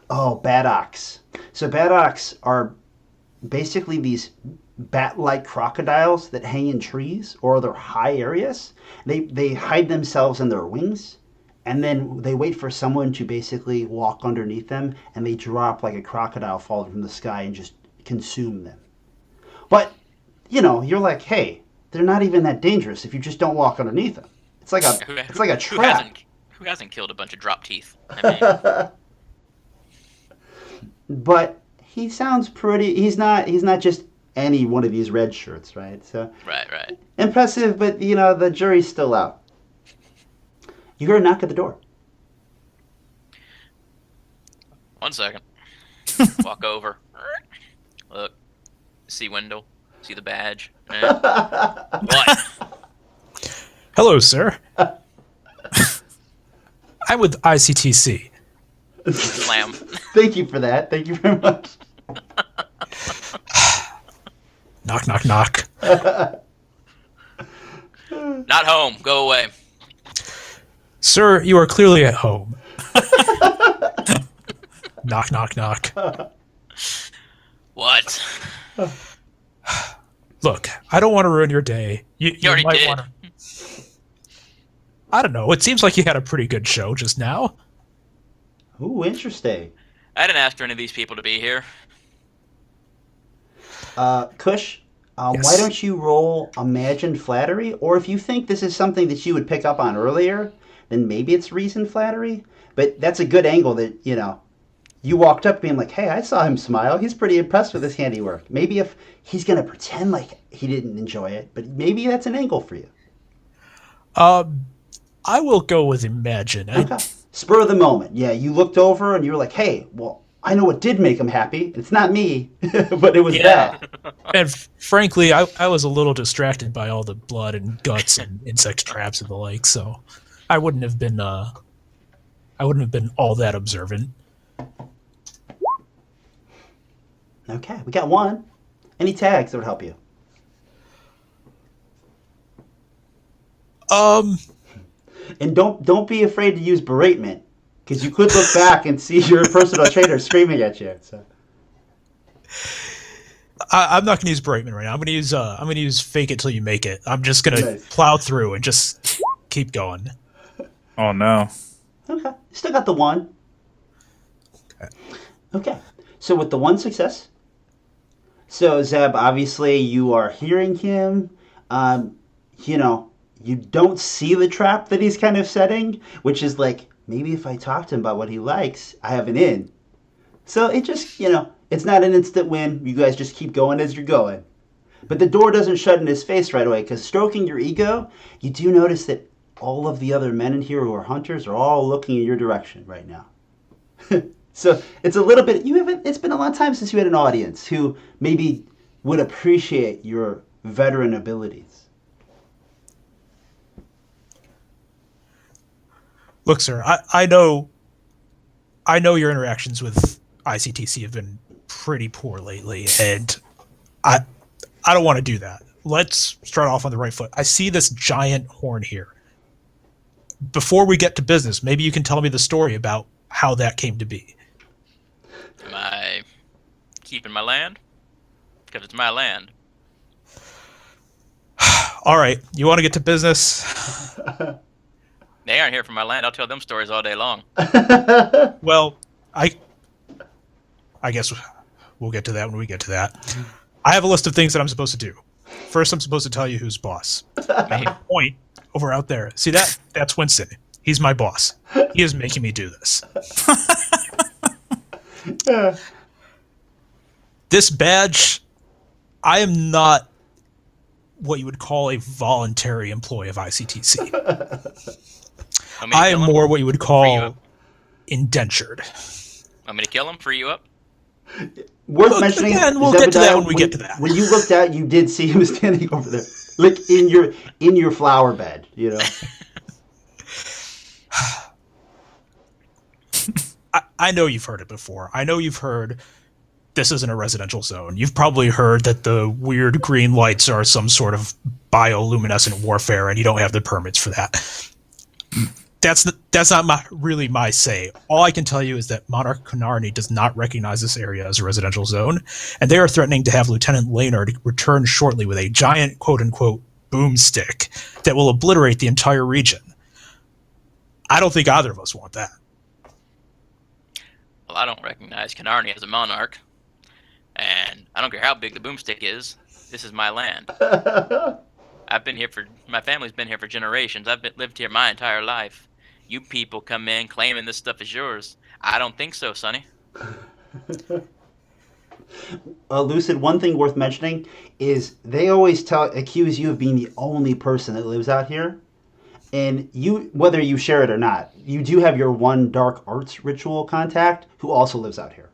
Oh, Badoks. So Badoks are basically these bat-like crocodiles that hang in trees or other high areas. They hide themselves in their wings, and then they wait for someone to basically walk underneath them, and they drop like a crocodile falling from the sky and just consume them. But, you know, you're like, hey, they're not even that dangerous if you just don't walk underneath them. It's like a trap. Who hasn't killed a bunch of drop teeth? I mean. But he sounds pretty. He's not just any one of these red shirts, right? So Right. impressive, but the jury's still out. You hear a knock at the door. 1 second. Walk over. Look. See window. See the badge. What? Hello, sir. I'm with ICTC. Slam. Thank you for that. Thank you very much. Knock, knock, knock. Not home. Go away. Sir, you are clearly at home. Knock, knock, knock. What? Look, I don't want to ruin your day. You already did. wanna- I don't know. It seems like you had a pretty good show just now. Ooh, interesting. I didn't ask for any of these people to be here. Kush, Yes. why don't you roll Imagine Flattery? Or if you think this is something that you would pick up on earlier, then maybe it's Reason Flattery. But that's a good angle that, you walked up being like, hey, I saw him smile. He's pretty impressed with his handiwork. Maybe if he's going to pretend like he didn't enjoy it, but maybe that's an angle for you. I will go with Imagine. Okay. Spur of the moment. Yeah, you looked over and you were like, hey, well, I know what did make him happy. It's not me, but it was that. And frankly, I was a little distracted by all the blood and guts and insect traps and the like, so I wouldn't have been all that observant. Okay, we got one. Any tags that would help you? And don't be afraid to use beratement, because you could look back and see your personal trainer screaming at you. So. I'm not going to use beratement right now. I'm going to use fake it till you make it. I'm just going to plow through and just keep going. Oh no. Okay, still got the one. Okay, so with the one success, so Zeb, obviously you are hearing him. You don't see the trap that he's kind of setting, which is like, maybe if I talk to him about what he likes, I have an in. So it just, it's not an instant win. You guys just keep going as you're going. But the door doesn't shut in his face right away, because stroking your ego, you do notice that all of the other men in here who are hunters are all looking in your direction right now. So it's a little bit, it's been a long time since you had an audience who maybe would appreciate your veteran abilities. Look, sir, I know your interactions with ICTC have been pretty poor lately, and I don't want to do that. Let's start off on the right foot. I see this giant horn here. Before we get to business, maybe you can tell me the story about how that came to be. Am I keeping my land? Because it's my land. All right, you want to get to business? They aren't here for my land. I'll tell them stories all day long. Well, I guess we'll get to that when we get to that. I have a list of things that I'm supposed to do. First, I'm supposed to tell you who's boss. Point over out there. See that? That's Winston. He's my boss. He is making me do this. This badge, I am not what you would call a voluntary employee of ICTC. I am more what you would call indentured. Want me to kill him? Free you up? Worth mentioning. Again, we'll get to that when we get to that. When you looked out, you did see him standing over there, like in your flower bed. I know you've heard it before. I know you've heard this isn't a residential zone. You've probably heard that the weird green lights are some sort of bioluminescent warfare, and you don't have the permits for that. That's not really my say. All I can tell you is that Monarch Konarni does not recognize this area as a residential zone, and they are threatening to have Lieutenant Laynard return shortly with a giant quote-unquote boomstick that will obliterate the entire region. I don't think either of us want that. Well, I don't recognize Konarni as a monarch. And I don't care how big the boomstick is. This is my land. My family's been here for generations. Lived here my entire life. You people come in claiming this stuff is yours. I don't think so, Sonny. Lucid, one thing worth mentioning is they always accuse you of being the only person that lives out here. And you, whether you share it or not, you do have your one dark arts ritual contact who also lives out here.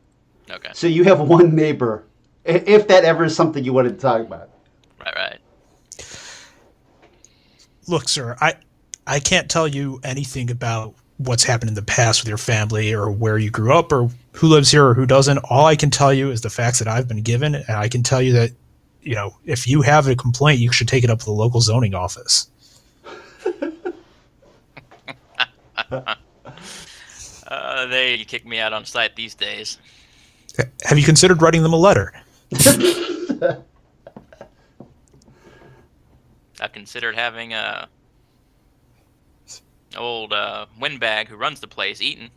Okay. So you have one neighbor, if that ever is something you wanted to talk about. Right. Look, sir, I can't tell you anything about what's happened in the past with your family or where you grew up or who lives here or who doesn't. All I can tell you is the facts that I've been given, and I can tell you that, if you have a complaint, you should take it up to the local zoning office. They kick me out on site these days. Have you considered writing them a letter? I've considered having old windbag who runs the place eaten.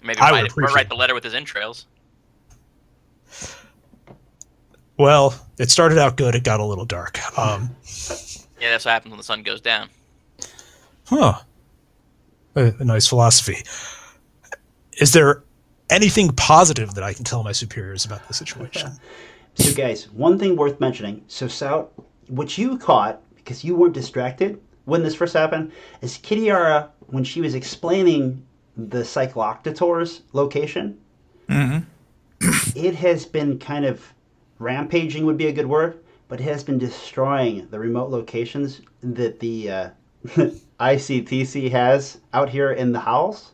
Maybe write the letter with his entrails. Well, it started out good. It got a little dark. Yeah, that's what happens when the sun goes down. Huh. A nice philosophy. Is there anything positive that I can tell my superiors about the situation? So, guys, one thing worth mentioning. So, Sal, what you caught, because you weren't distracted when this first happened, is Kitiara, when she was explaining the Cycloctator's location, it has been kind of rampaging would be a good word, but it has been destroying the remote locations that the ICTC has out here in the house.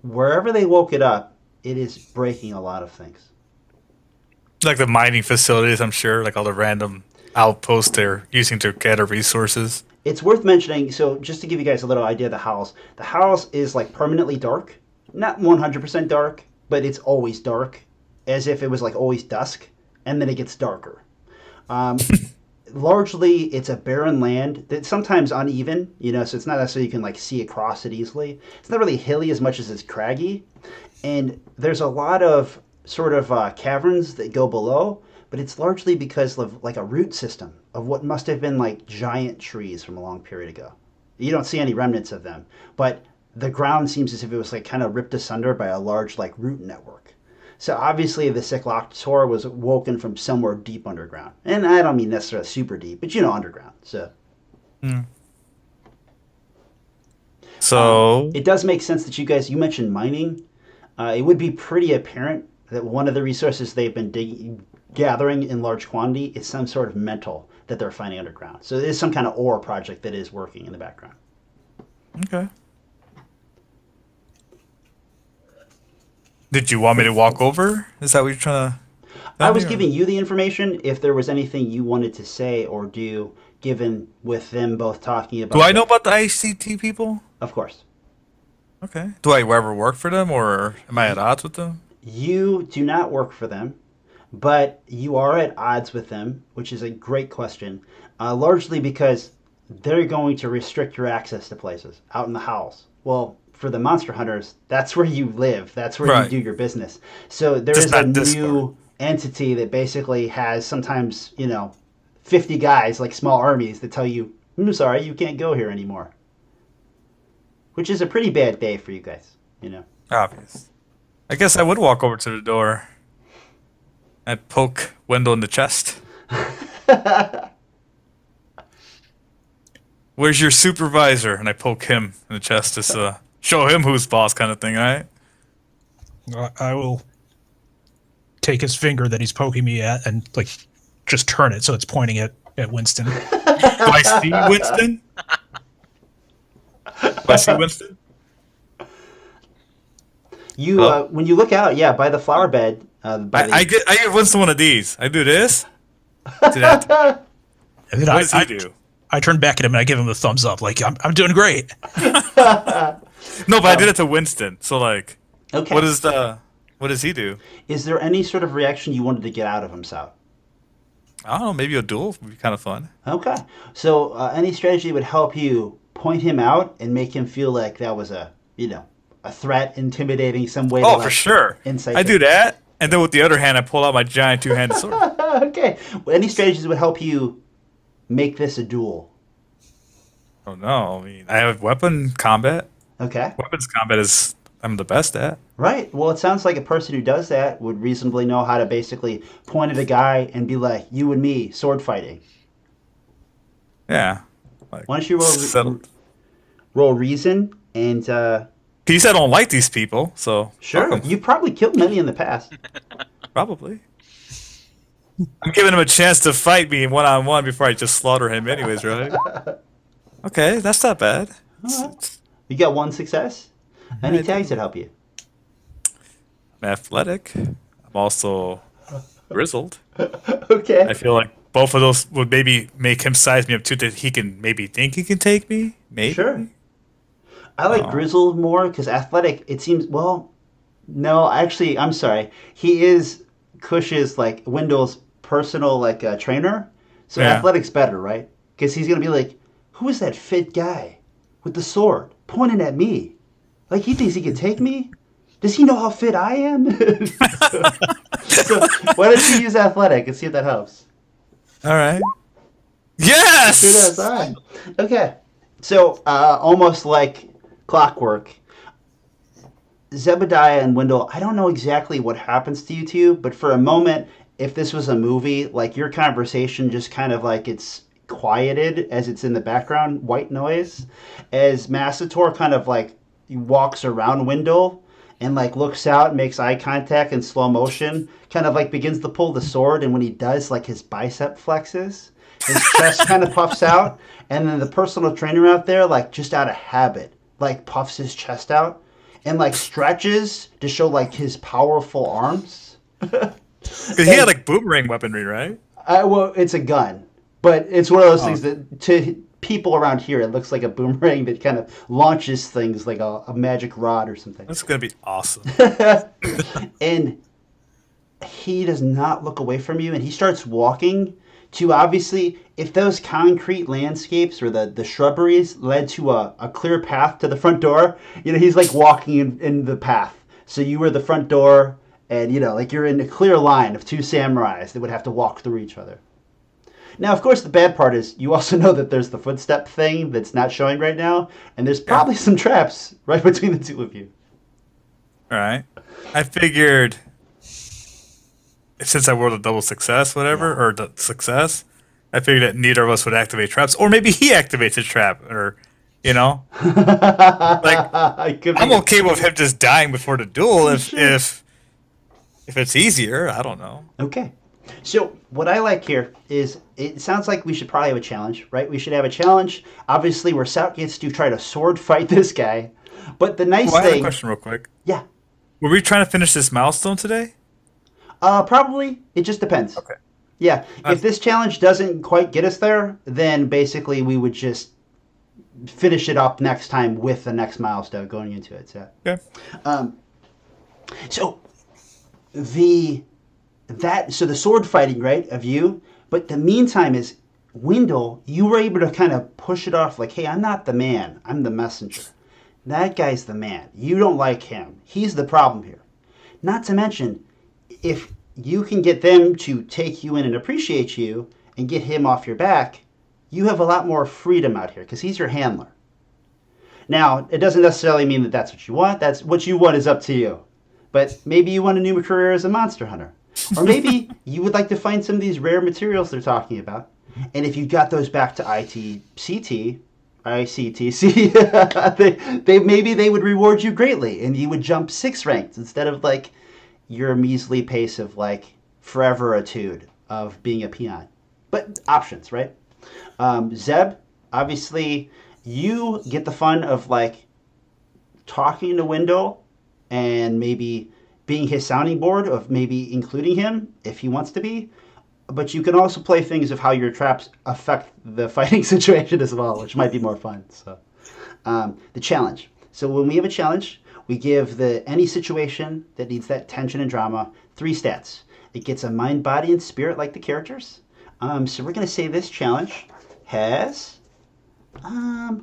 Wherever they woke it up, it is breaking a lot of things. Like the mining facilities, I'm sure, like all the random outposts they're using to gather resources. It's worth mentioning, so just to give you guys a little idea of the house is like permanently dark. Not 100% dark, but it's always dark, as if it was like always dusk, and then it gets darker. Largely, it's a barren land that's sometimes uneven, so it's not necessarily you can like see across it easily. It's not really hilly as much as it's craggy, and there's a lot of sort of caverns that go below, but it's largely because of like a root system of what must have been like giant trees from a long period ago. You don't see any remnants of them, but the ground seems as if it was like kind of ripped asunder by a large like root network. So obviously the Cycloctator was woken from somewhere deep underground. And I don't mean necessarily super deep, but underground. So it does make sense that you mentioned mining. It would be pretty apparent that one of the resources they've been gathering in large quantity is some sort of metal that they're finding underground. So it is some kind of ore project that is working in the background. Okay. Did you want me to walk over? Is that what you're trying to... I was giving you the information. If there was anything you wanted to say or do, given with them both talking about... Do I know about the ICT people? Of course. Okay. Do I ever work for them, or am I at odds with them? You do not work for them, but you are at odds with them, which is a great question. Largely because they're going to restrict your access to places out in the house. Well, for the monster hunters, that's where you live. That's where you do your business. So there is a new entity that basically has sometimes, 50 guys, like small armies, that tell you, I'm sorry, you can't go here anymore. Which is a pretty bad day for you guys, Obvious. I guess I would walk over to the door. I'd poke Wendell in the chest. Where's your supervisor? And I poke him in the chest to show him who's boss kind of thing, right? I will take his finger that he's poking me at and just turn it so it's pointing at Winston. Do I see Winston? Do I see Winston? You when you look out, by the flower bed. I give Winston one of these. I do this. Do that. And then what does he do? I turn back at him and I give him the thumbs up, like I'm doing great. No, but I did it to Winston. So okay. What does he do? Is there any sort of reaction you wanted to get out of him, Sal? I don't know. Maybe a duel would be kind of fun. Okay. So any strategy would help you point him out and make him feel like that was a threat, intimidating some way. Oh, for sure. I do that, and then with the other hand, I pull out my giant two-handed sword. Okay. Well, any strategies would help you make this a duel? Oh no! I mean, I have weapon combat. Okay. Weapons combat is I'm the best at. Right. Well, it sounds like a person who does that would reasonably know how to basically point at a guy and be like, "You and me, sword fighting." Yeah. Like, Why don't you settle. roll reason and You said I don't like these people, so sure, fuck 'em. you've probably killed many in the past. Probably. I'm giving him a chance to fight me one-on-one before I just slaughter him anyways, right? Okay, that's not bad. You got one success. Any I tags that help you? I'm athletic. I'm also grizzled. Okay. I feel like both of those would maybe make him size me up too, that he can maybe think he can take me. Maybe. Sure. I like grizzled more because athletic. It seems well. No, actually, I'm sorry. He is Cush's like Wendell's personal like trainer. So Yeah. athletic's better, right? Because he's gonna be like, "Who is that fit guy with the sword pointing at me? Like he thinks he can take me? Does he know how fit I am?" So why don't you use athletic and see if that helps? All right. Yes. Sure does. All right. Okay. So almost like clockwork, Zebediah and Wendell, I don't know exactly what happens to you two, but for a moment, if this was a movie, like your conversation just kind of like it's quieted as it's in the background, white noise, as Massator kind of like walks around Wendell and like looks out, makes eye contact in slow motion, kind of like begins to pull the sword, and when he does, like his bicep flexes, his chest kind of puffs out, and then the personal trainer out there, like just out of habit, like puffs his chest out and like stretches to show like his powerful arms. 'Cause he had like boomerang weaponry, right? Well, it's a gun, but it's one of those things that to people around here, it looks like a boomerang that kind of launches things like a magic rod or something. That's gonna be awesome. And he does not look away from you, and he starts walking to obviously, if those concrete landscapes or the shrubberies led to a clear path to the front door, you know, he's like walking in the path. So you were the front door, and you know, like you're in a clear line of two samurais that would have to walk through each other. Now, of course, the bad part is you also know that there's the footstep thing that's not showing right now, and there's probably some traps right between the two of you. All right. I figured since I rolled a double success, whatever, or the success, I figured that neither of us would activate traps, or maybe he activates a trap, or you know, like I'm okay with him just dying before the duel if it's easier. I don't know. Okay. So what I like here is it sounds like we should probably have a challenge, right? We should have a challenge, obviously, where Sout gets to try to sword fight this guy. But the nice Well, I have a thing, question real quick. yeah, Were we trying to finish this milestone today? probably it just depends. Okay. Yeah, if this challenge doesn't quite get us there, then basically we would just finish it up next time with the next milestone going into it. So, Okay. so the sword fighting, right, of you, but the meantime is Wendell, you were able to kind of push it off like, hey, I'm not the man, I'm the messenger. That guy's the man. You don't like him. He's the problem here. Not to mention, if you can get them to take you in and appreciate you and get him off your back, you have a lot more freedom out here because he's your handler. Now, it doesn't necessarily mean that that's what you want. That's what you want is up to you. But maybe you want a new career as a monster hunter. Or maybe you would like to find some of these rare materials they're talking about. And if you got those back to ICTC, maybe they would reward you greatly and you would jump 6 ranks instead of like your measly pace of like forever etude of being a peon. But options, right? Zeb, obviously you get the fun of like talking to Wendell and maybe being his sounding board of maybe including him if he wants to be. But you can also play things of how your traps affect the fighting situation as well, which might be more fun. So, the challenge. So when we have a challenge, we give any situation that needs that tension and drama 3 stats. It gets a mind, body, and spirit like the characters. So we're going to say this challenge has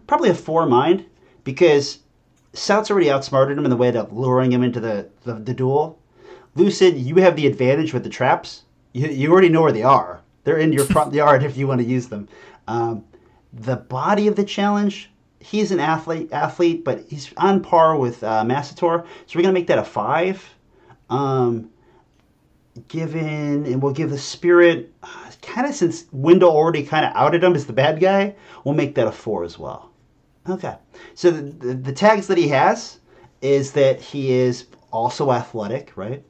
probably a 4 mind because Sout's already outsmarted him in the way of luring him into the duel. Lucid, you have the advantage with the traps. You already know where they are. They're in your front yard if you want to use them. The body of the challenge, he's an athlete, but he's on par with Massator. So we're gonna make that a 5. And we'll give the spirit, kind of since Wendell already kind of outed him as the bad guy, we'll make that a 4 as well. Okay. So the tags that he has is that he is also athletic, right?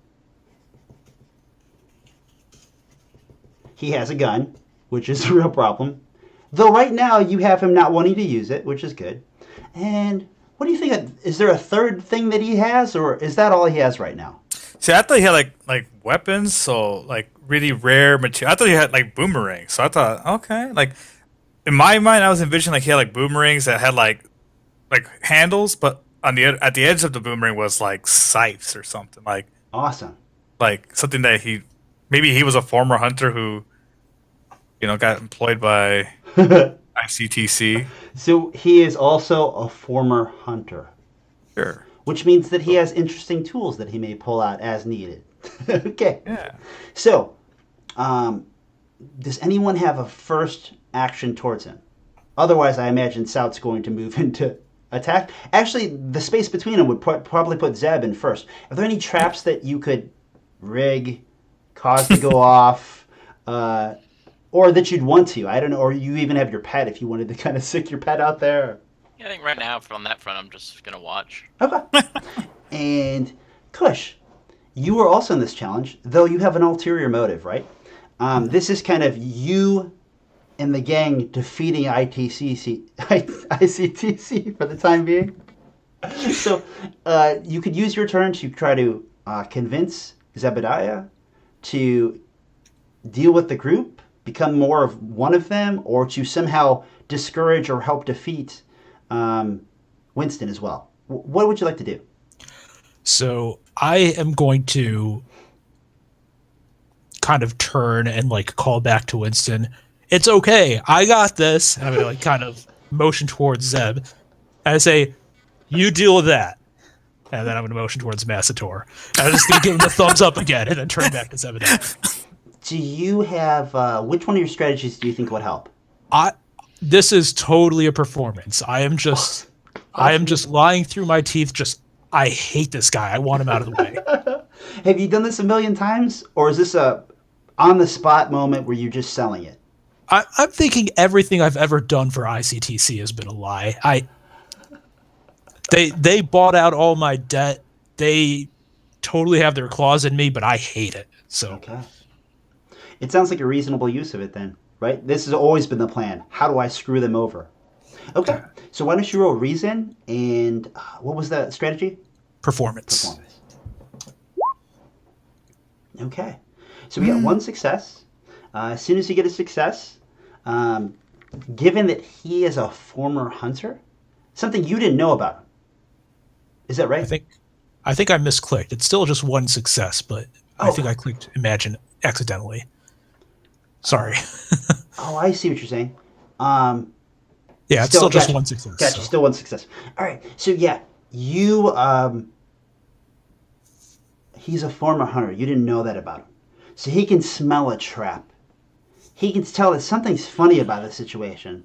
He has a gun, which is a real problem. Though right now you have him not wanting to use it, which is good. And what do you think? Is there a third thing that he has, or is that all he has right now? See, I thought he had like weapons, so like really rare material. I thought he had like boomerangs. So I thought, okay, like in my mind, I was envisioning like he had like boomerangs that had like handles, but on the at the edge of the boomerang was like scythes or something. Like Awesome. like something that maybe he was a former hunter who, got employed by ICTC. So he is also a former hunter. Sure. Which means that he has interesting tools that he may pull out as needed. Okay. Yeah. So, does anyone have a first action towards him? Otherwise, I imagine Sout's going to move into attack. Actually, the space between them would probably put Zeb in first. Are there any traps that you could rig, cause to go off, or that you'd want to? I don't know. Or you even have your pet if you wanted to kind of sick your pet out there. Yeah, I think right now on that front, I'm just gonna watch. Okay. And Kush, you were also in this challenge, though you have an ulterior motive, right? This is kind of you and the gang defeating ICTC for the time being. So you could use your turn to try to convince Zebediah to deal with the group, become more of one of them, or to somehow discourage or help defeat Winston as well. What would you like to do? So I am going to kind of turn and like call back to Winston. It's okay. I got this. And I'm going to like kind of motion towards Zeb. And I say, you deal with that. And then I'm going to motion towards Massator. And I'm just going to give him the thumbs up again and then turn back to Zebediah. Do you have, which one of your strategies do you think would help? This is totally a performance. I am just lying through my teeth. I hate this guy. I want him out of the way. Have you done this a million times, or is this a on-the-spot moment where you're just selling it? I'm thinking everything I've ever done for ICTC has been a lie. They bought out all my debt. They totally have their claws in me, but I hate it. So okay. It sounds like a reasonable use of it then, right? This has always been the plan. How do I screw them over? Okay. So why don't you roll reason and what was the strategy? Performance. Okay. So we got one success. As soon as you get a success, given that he is a former hunter, something you didn't know about him. Is that right? I think I misclicked. It's still just one success, but I think I clicked imagine accidentally. Sorry. Oh, I see what you're saying. Yeah, it's still just one success. Gotcha, still one success. All right. So yeah, you he's a former hunter. You didn't know that about him. So he can smell a trap. He can tell that something's funny about the situation.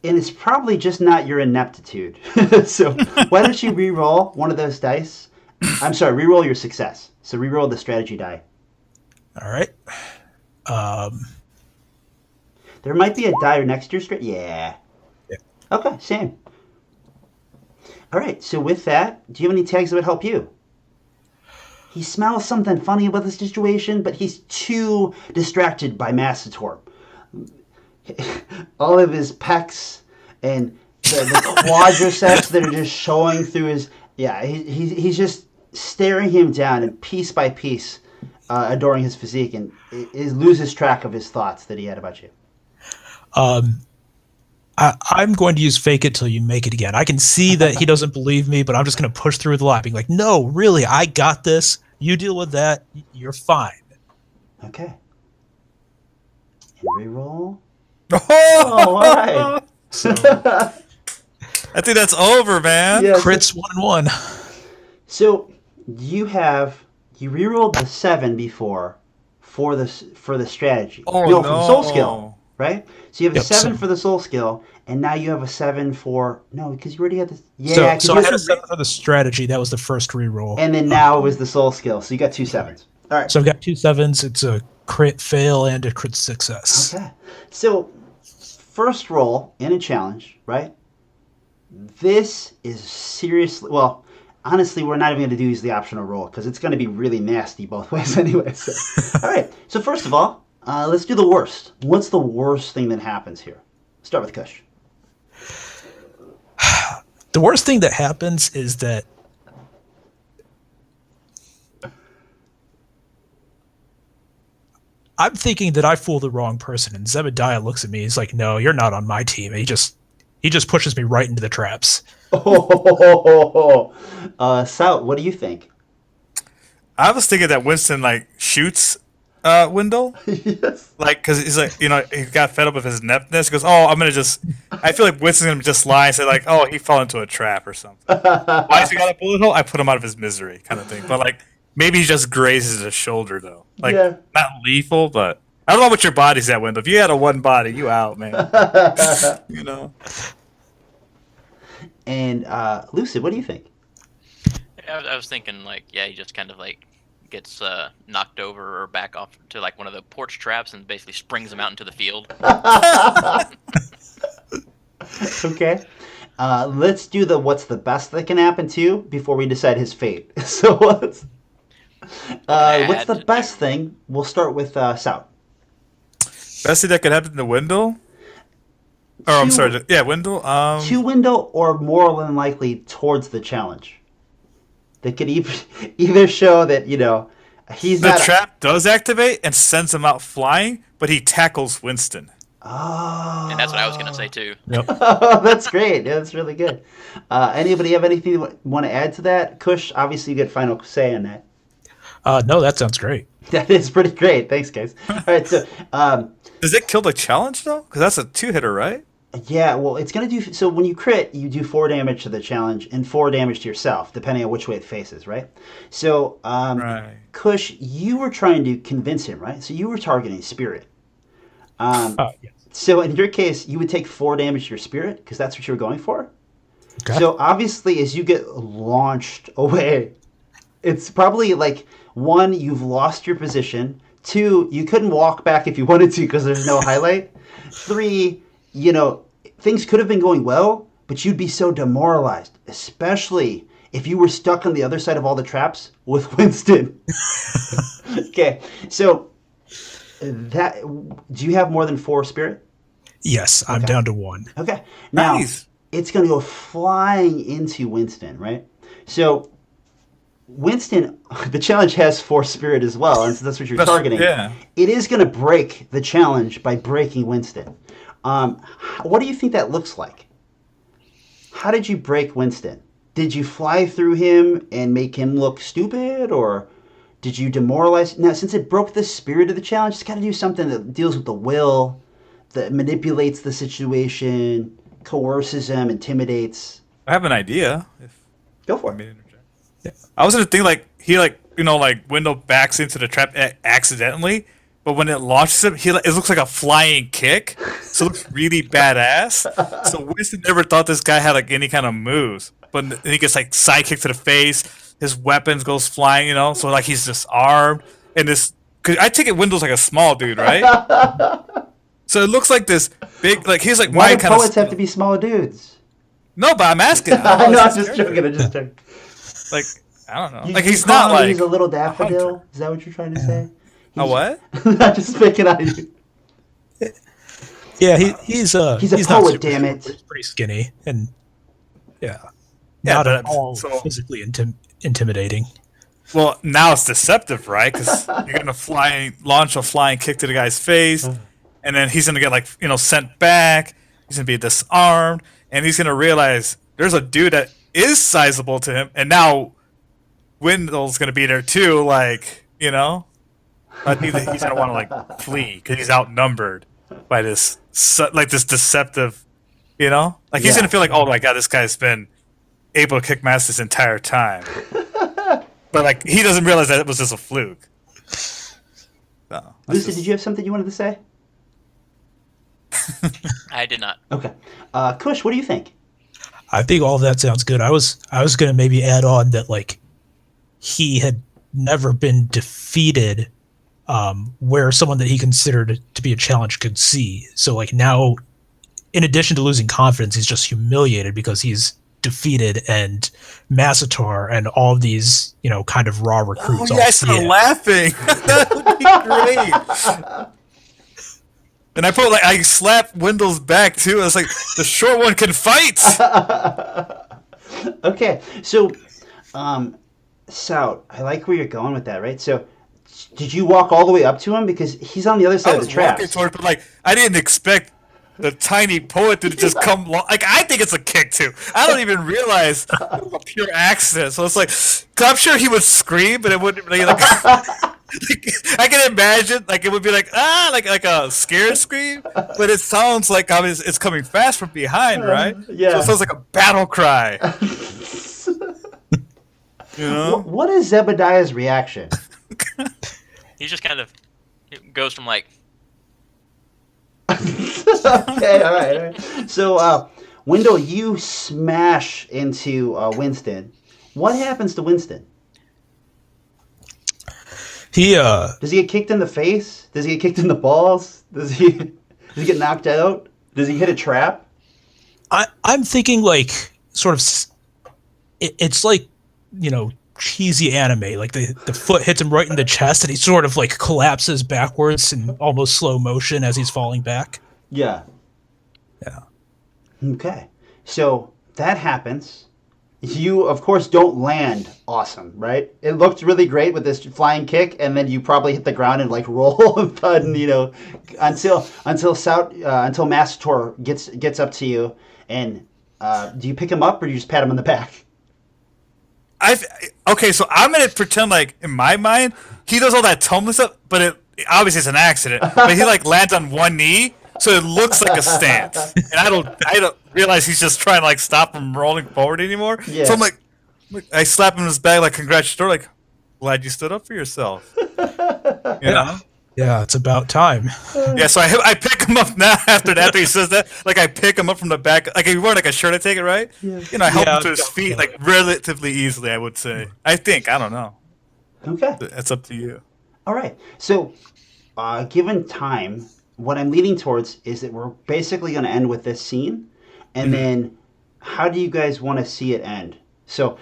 And it's probably just not your ineptitude. So why don't you re-roll one of those dice? I'm sorry, re-roll your success. So re-roll the strategy die. All right. There might be a die next to your strategy. Yeah. Okay, same. All right, so with that, do you have any tags that would help you? He smells something funny about the situation, but he's too distracted by Massator. All of his pecs and the quadriceps that are just showing through his... Yeah, he's just staring him down, and piece by piece, adoring his physique, and loses track of his thoughts that he had about you. I'm going to use fake it till you make it again. I can see that he doesn't believe me, but I'm just going to push through the lie, being like, no, really, I got this. You deal with that. You're fine. Okay. And reroll. Oh, all right. So, I think that's over, man. Yeah, crits 1-1. So you rerolled the 7 before for the strategy. Oh, no, for the soul skill. right? So you have a Yep, 7 so- for the soul skill, and now you have a 7 for no, because you already had this. Yeah, So, 'cause so you I had a had- 7 for the strategy. That was the first reroll. and then now it was the soul skill, so you got 2 sevens. All right. So I've got 2 sevens. It's a crit fail and a crit success. Okay. So first roll in a challenge, right? This is seriously well. Honestly, we're not even going to use the optional roll because it's going to be really nasty both ways anyway. So. All right. So first of all, let's do the worst. What's the worst thing that happens here? Start with Kush. The worst thing that happens is that I'm thinking that I fooled the wrong person, and Zebediah looks at me. He's like, "No, you're not on my team." And he just pushes me right into the traps. Sal, what do you think? I was thinking that Winston like shoots Wendell, Yes. like because he's like he got fed up with his ineptness. He goes, "Oh, I'm gonna just." I feel like Winston's gonna just lie and say like, "Oh, he fell into a trap or something." Why has he got a bullet hole? I put him out of his misery, kind of thing. But like maybe he just grazes his shoulder though, like Yeah. not lethal, but I don't know what your body's at, Wendell. If you had a one body, you out, man. You know. And Lucid, what do you think? I was thinking like, yeah, he just kind of like gets knocked over or back off to like one of the porch traps and basically springs him out into the field. Okay. Let's do the what's the best that can happen to you before we decide his fate. So what's the best thing? We'll start with Sal. Best thing that could happen to Wendell. Oh, I'm Two- sorry. Yeah, Wendell. To window or more than likely towards the challenge. That could either show that, he's The not... trap does activate and sends him out flying, but he tackles Winston. Oh. And that's what I was gonna say too. Oh, that's great. Yeah, that's really good. Anybody have anything you want to add to that? Kush, obviously you get final say on that. No, that sounds great. That is pretty great. Thanks, guys. All right, so... Does it kill the challenge though? Because that's a 2-hitter, right? Yeah, well, it's going to do... So when you crit, you do 4 damage to the challenge and 4 damage to yourself, depending on which way it faces, right? So, Right. Kush, you were trying to convince him, right? So you were targeting Spirit. Yes. So in your case, you would take 4 damage to your Spirit, because that's what you were going for. Okay. So obviously, as you get launched away, it's probably like, 1, you've lost your position. 2, you couldn't walk back if you wanted to because there's no highlight. 3, things could have been going well, but you'd be so demoralized, especially if you were stuck on the other side of all the traps with Winston. Okay, so do you have more than 4 spirit? Yes, I'm down to 1. Okay, now Nice. it's going to go flying into Winston, right? So Winston, the challenge has 4 spirit as well, and so that's what you're targeting. Yeah. It is going to break the challenge by breaking Winston. What do you think that looks like? How did you break Winston? Did you fly through him and make him look stupid, or did you demoralize? Now, since it broke the spirit of the challenge, it's got to do something that deals with the will, that manipulates the situation, coerces him, intimidates. I have an idea. If Go for I it. mean, I was gonna think like he Wendell backs into the trap accidentally, but when it launches him, it looks like a flying kick, so it looks really badass. So Winston never thought this guy had like any kind of moves, but then he gets like side kick to the face. His weapons goes flying, so like he's disarmed, and this. Cause I take it Wendell's like a small dude, right? So it looks like this big, like he's like Why my do kind poets of. have to be small dudes? No, but I'm asking. No, I'm just joking. I'm just joking. Like I don't know. You- Like you he's call not him like he's a little daffodil. hunter. Is that what you're trying to say? a what? I'm just picking on you. Yeah, he's He's a not poet, super damn short, it. but he's pretty skinny and Yeah, not but at all so- physically intimidating. Well, now it's deceptive, right? Because you're gonna launch a flying kick to the guy's face, and then he's gonna get sent back. He's gonna be disarmed, and he's gonna realize there's a dude that is sizable to him, and now Wendell's gonna be there too. Like I think that he's gonna want to flee because he's outnumbered by this this deceptive. He's Yeah. gonna feel like, oh my god, this guy's been able to kick my ass this entire time. But he doesn't realize that it was just a fluke. No, that's Lucy, just- did you have something you wanted to say? I did not. Okay. Kush, what do you think? I think all of that sounds good. I was gonna maybe add on that like he had never been defeated where someone that he considered to be a challenge could see. So like now, in addition to losing confidence, he's just humiliated because he's defeated and Massator and all of these, kind of raw recruits. Oh, yeah, I started laughing. That would be great. And I slapped Wendell's back too. I was like, the short one can fight. Okay, so, Sout, I like where you're going with that, right? So, did you walk all the way up to him because he's on the other side of the tracks? But I didn't expect the tiny poet to just come. Like I think it's a kick too. I don't even realize it was a pure accident. So it's like, 'cause I'm sure he would scream, but it wouldn't be like. I can imagine, like it would be like like a scared scream, but it sounds like it's coming fast from behind, right? Yeah. So it sounds like a battle cry. What is Zebediah's reaction? He just kind of goes from like. Okay, all right. So, Wendell, you smash into Winston. What happens to Winston? Does he get kicked in the face? Does he get kicked in the balls? Does he get knocked out? Does he hit a trap? I'm thinking like sort of it's like cheesy anime, like the foot hits him right in the chest and he sort of like collapses backwards in almost slow motion as he's falling back. Yeah. Okay, so that happens. You, of course, don't land awesome, right? It looked really great with this flying kick, and then you probably hit the ground and like roll and until Massator gets up to you. And do you pick him up or do you just pat him on the back? Okay, so I'm gonna pretend like in my mind he does all that tumbling stuff, but it obviously it's an accident. But he like lands on one knee, so it looks like a stance, and I don't realize he's just trying to like stop him rolling forward anymore. Yeah. So I'm like, I slap him in his back like congratulatory, like glad you stood up for yourself. Yeah, it's about time. Yeah, so I pick him up now after he says that. Like I pick him up from the back. Like if you wear like a shirt, I take it right. Yeah. I help him to his feet like relatively easily. I would say. I don't know. Okay. That's up to you. All right. So, given time, what I'm leading towards is that we're basically going to end with this scene, and then how do you guys want to see it end? So,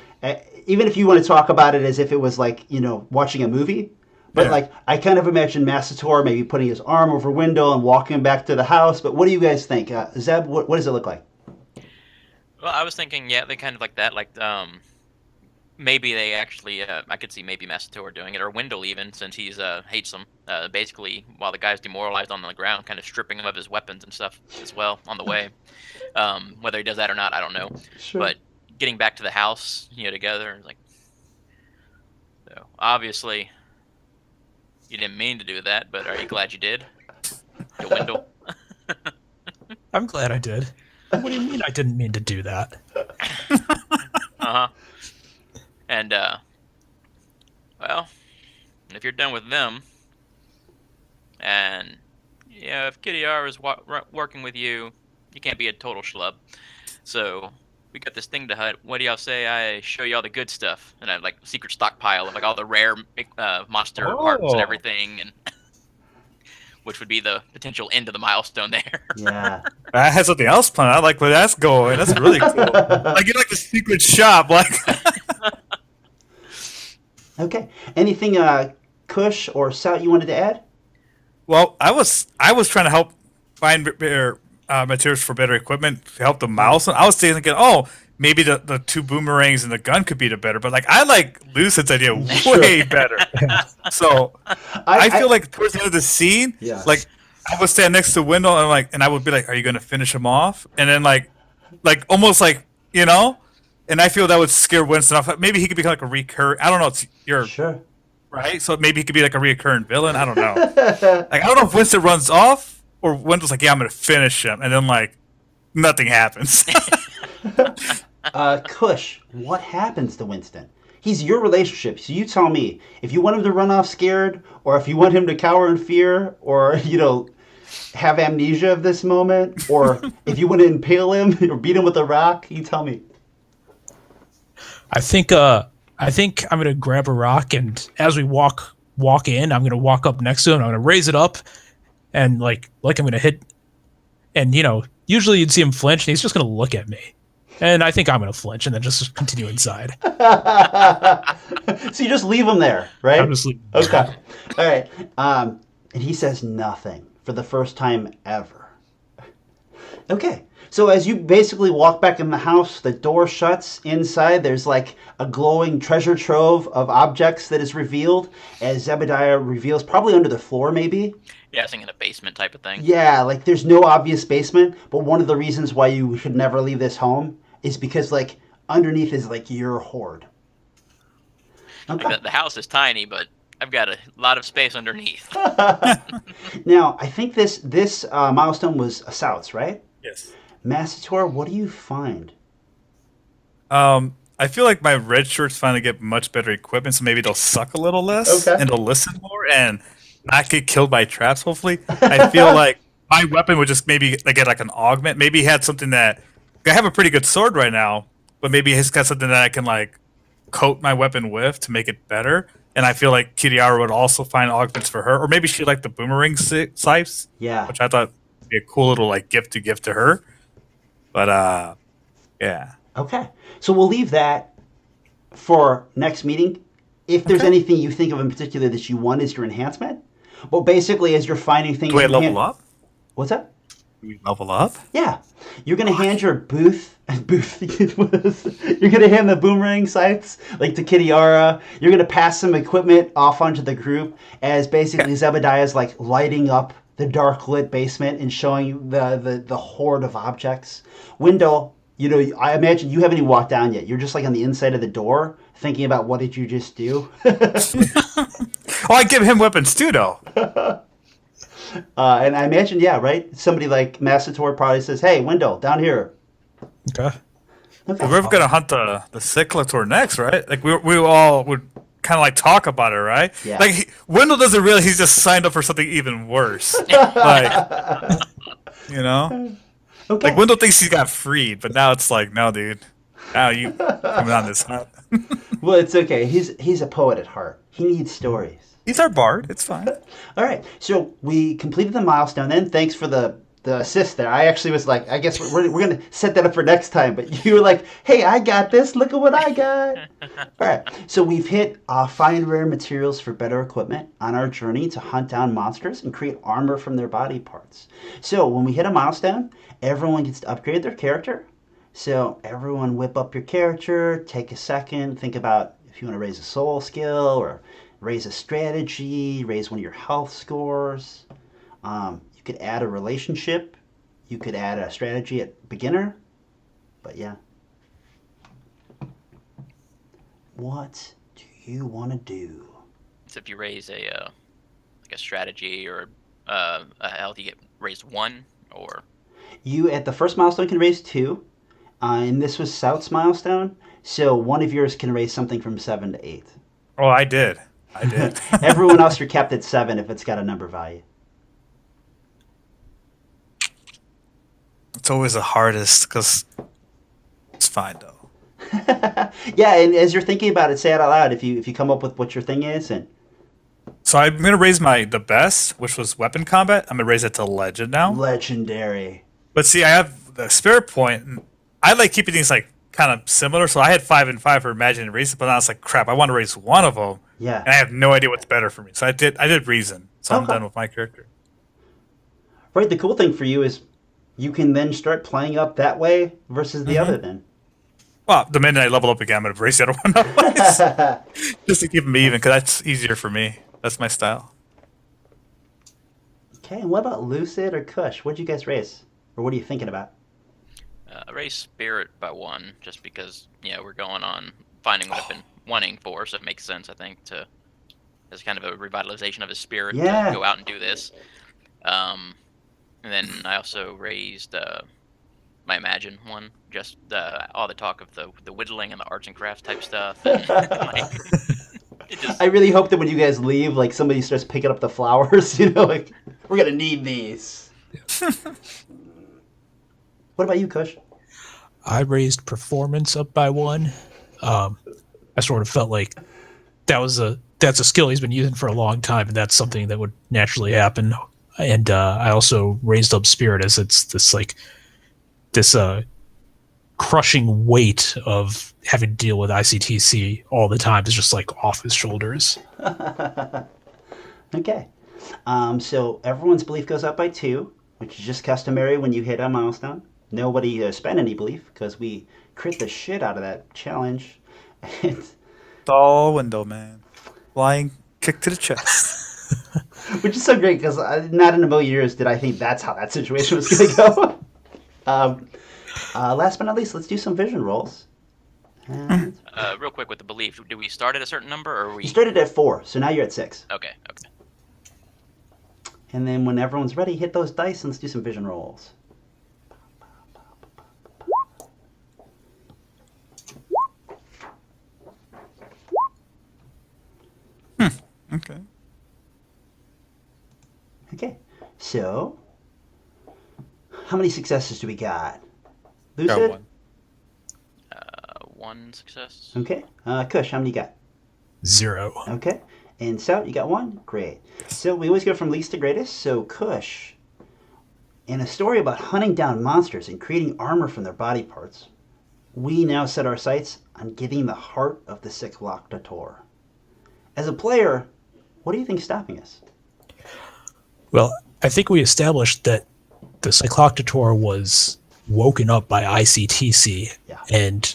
even if you want to talk about it as if it was like watching a movie. But, I kind of imagine Massator maybe putting his arm over Wendell and walking back to the house. But what do you guys think? Zeb, what does it look like? Well, I was thinking, they kind of like that. Like, maybe they actually, I could see maybe Massator doing it, or Wendell even, since he's hates them. Basically, while the guy's demoralized on the ground, kind of stripping him of his weapons and stuff as well on the way. Whether he does that or not, I don't know. Sure. But getting back to the house, together, like, so obviously... You didn't mean to do that, but are you glad you did? To Wendell. I'm glad I did. What do you mean I didn't mean to do that? Uh-huh. And, well, if you're done with them, and, if Kitty R is working with you, you can't be a total schlub. So, we got this thing to hut. What do y'all say I show you all the good stuff? And I have like a secret stockpile of like all the rare monster parts and everything, and which would be the potential end of the milestone there. Yeah. I had something else planned. I like where that's going. That's really cool. Like you're like the secret shop. Like. Okay. Anything, Kush or Sout, you wanted to add? Well, I was trying to help find better materials for better equipment to help the mouse. And I was thinking, maybe the two boomerangs and the gun could be the better. But like I like Lucid's idea way better. So I feel like towards the end of the scene, like I would stand next to Wendell and I would be like, "Are you going to finish him off?" And then like almost like and I feel that would scare Winston off. Maybe he could become like a recurring. I don't know. It's sure. Right. So maybe he could be like a reoccurring villain. I don't know. Like I don't know if Winston runs off. Or Wendell's like, I'm going to finish him. And then, like, nothing happens. Kush, what happens to Winston? He's your relationship. So you tell me if you want him to run off scared or if you want him to cower in fear or, have amnesia of this moment, or if you want to impale him or beat him with a rock, you tell me. I think I'm gonna grab a rock, and as we walk in, I'm gonna walk up next to him. I'm gonna raise it up, and like I'm gonna hit. And usually you'd see him flinch, and he's just gonna look at me. And I think I'm gonna flinch, and then just continue inside. So you just leave him there, right? I'm just leaving. Okay. All right. And he says nothing for the first time ever. Okay. So as you basically walk back in the house, the door shuts. Inside, there's like a glowing treasure trove of objects that is revealed as Zebediah reveals, probably under the floor, maybe. Yeah, I was thinking a basement type of thing. Yeah, like there's no obvious basement, but one of the reasons why you should never leave this home is because like underneath is like your hoard. Okay. Like the house is tiny, but I've got a lot of space underneath. Now, I think this milestone was a South's, right? Yes. Massator, what do you find? I feel like my red shirts finally get much better equipment, so maybe they'll suck a little less, Okay. and they'll listen more, and not get killed by traps. Hopefully, I feel like my weapon would just maybe get like an augment. Maybe he had something that I have a pretty good sword right now, but maybe he's got something that I can like coat my weapon with to make it better. And I feel like Kiriara would also find augments for her, or maybe she liked the boomerang scythes, Yeah. which I thought would be a cool little like gift to her. But yeah. Okay. So we'll leave that for next meeting. If there's anything you think of in particular that you want as your enhancement, well, basically as you're finding things. Do I you level up? What's that? Do we level up? Yeah. You're going to hand your booth. You're going to hand the boomerang sights like to Kiriara. You're going to pass some equipment off onto the group as basically Zebediah is like lighting up the dark lit basement and showing you the horde of objects. Wendell, I imagine you haven't even walked down yet. You're just like on the inside of the door thinking about what did you just do. Oh, I give him weapons too, though. And I imagine, yeah, right? Somebody like Massator probably says, hey, Wendell, down here. Okay. We're gonna hunt the Cyclotor next, right? Like we all would kind of like talk about it, right? Yeah. Like Wendell doesn't realize he's just signed up for something even worse. Like, Okay. like Wendell thinks he got freed, but now it's like, no, dude, now you coming on this hunt. Well, it's okay. He's a poet at heart. He needs stories. He's our bard. It's fine. All right. So we completed the milestone then. Thanks for the assist there. I actually was like, I guess we're going to set that up for next time. But you were like, hey, I got this. Look at what I got. All right. So we've hit find rare materials for better equipment on our journey to hunt down monsters and create armor from their body parts. So when we hit a milestone, everyone gets to upgrade their character. So everyone whip up your character, take a second, think about if you want to raise a soul skill or raise a strategy, raise one of your health scores. You could add a relationship. You could add a strategy at beginner. But yeah. What do you want to do? So if you raise a strategy or a health, you get raised 1 or. You at the first milestone can raise 2. And this was South's milestone. So one of yours can raise something from 7 to 8. Oh, I did. Everyone else, you're capped at 7 if it's got a number value. It's always the hardest because it's fine though. Yeah, and as you're thinking about it, say it out loud. If you come up with what your thing is, and So I'm gonna raise the best, which was weapon combat. I'm gonna raise it to legend now. legendary. But see, I have the spirit point. And I like keeping these like kind of similar. So I had 5 and 5 for imagine and reason, but now it's like crap. I want to raise one of them, Yeah. and I have no idea what's better for me. So I did reason. So I'm Okay. done with my character. Right. The cool thing for you is you can then start playing up that way versus the other. Then. Well, the minute I level up again, I'm gonna raise the other one up just to keep them even, because that's easier for me. That's my style. Okay. And what about Lucid or Kush? What'd you guys raise, or what are you thinking about? I raised spirit by 1 just because we're going on finding what I've been wanting for, so it makes sense I think to as kind of a revitalization of his spirit Yeah. to go out and do this. And then I also raised my imagine 1, just all the talk of the whittling and the arts and crafts type stuff. And, It just I really hope that when you guys leave, like somebody starts picking up the flowers. Like we're gonna need these. What about you, Kush? I raised performance up by 1. I sort of felt like that's a skill he's been using for a long time, and that's something that would naturally happen. And I also raised up spirit, as it's this crushing weight of having to deal with ICTC all the time is just like off his shoulders. Okay. So everyone's belief goes up by 2, which is just customary when you hit a milestone. Nobody spent any belief because we crit the shit out of that challenge. And All window man. Flying kick to the chest. which is so great because not in a million years did I think that's how that situation was going to go. Last but not least, let's do some vision rolls. And real quick with the belief. Do we start at a certain number, or are we? you started at 4, so now you're at 6. Okay. Okay. And then when everyone's ready, hit those dice and let's do some vision rolls. Okay. Okay, so how many successes do we got? Got Lucid? 1. 1 success. Okay. Kush, how many you got? 0. Okay. And Stout, you got 1? Great. So we always go from least to greatest. So Kush, in a story about hunting down monsters and creating armor from their body parts, we now set our sights on getting the heart of the Cycloctator. As a player, what do you think's stopping us? Well, I think we established that the Cycloctator was woken up by ICTC, Yeah. and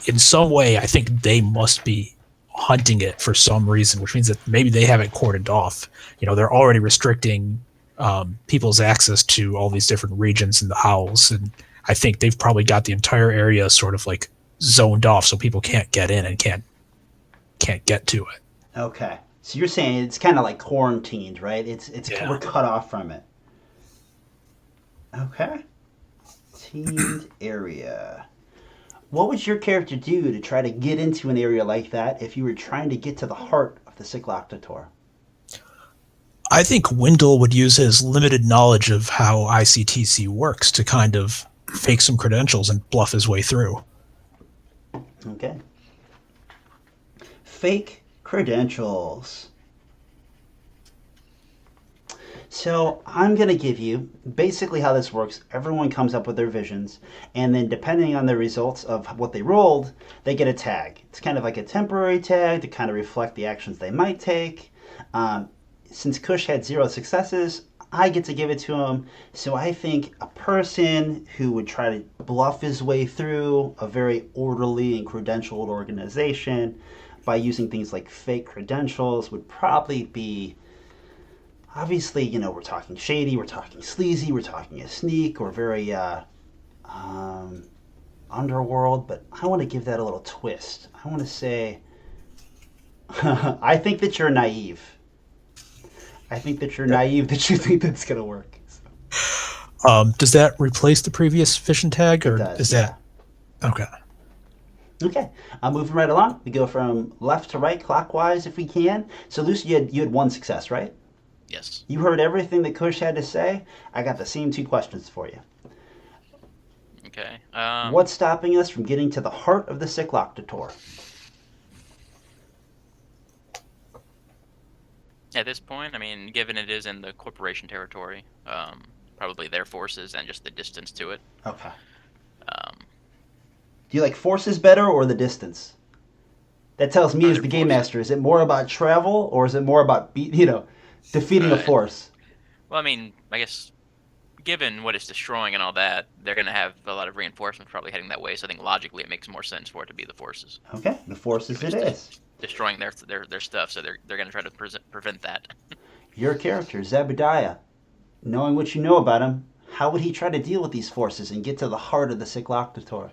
in some way, I think they must be hunting it for some reason, which means that maybe they have it cordoned off. They're already restricting people's access to all these different regions in the Howls, and I think they've probably got the entire area sort of like zoned off so people can't get in and can't get to it. Okay. So you're saying it's kind of like quarantined, right? Yeah. We're cut off from it. Okay. Teamed area. What would your character do to try to get into an area like that if you were trying to get to the heart of the Cycloctator? I think Wendell would use his limited knowledge of how ICTC works to kind of fake some credentials and bluff his way through. Okay. Fake credentials. So I'm going to give you basically how this works. Everyone comes up with their visions, and then depending on the results of what they rolled, they get a tag. It's kind of like a temporary tag to kind of reflect the actions they might take. Since Kush had 0 successes, I get to give it to him. So I think a person who would try to bluff his way through a very orderly and credentialed organization by using things like fake credentials would probably be, obviously, we're talking shady, we're talking sleazy, we're talking a sneak, or very underworld, but I want to give that a little twist. I want to say, I think that you're naive. I think that you're naive that you think that's going to work. Does that replace the previous vision tag, or does, is that okay? Okay, I'm moving right along. We go from left to right clockwise if we can. So Lucy, you had 1 success, right? Yes. You heard everything that Kush had to say. I got the same 2 questions for you. Okay. What's stopping us from getting to the heart of the Cycloctator? At this point, I mean, given it is in the corporation territory, probably their forces and just the distance to it. Okay. Um, Do you like forces better or the distance? That tells me as the game forces. master, is it more about travel or is it more about defeating a Right. force? well, I mean, I guess given what it's destroying and all that, they're going to have a lot of reinforcements probably heading that way. So I think logically it makes more sense for it to be the forces Okay, the forces it is. destroying their stuff. So they're going to try to prevent that. Your character, Zebediah, knowing what you know about him, how would he try to deal with these forces and get to the heart of the Cycloctator?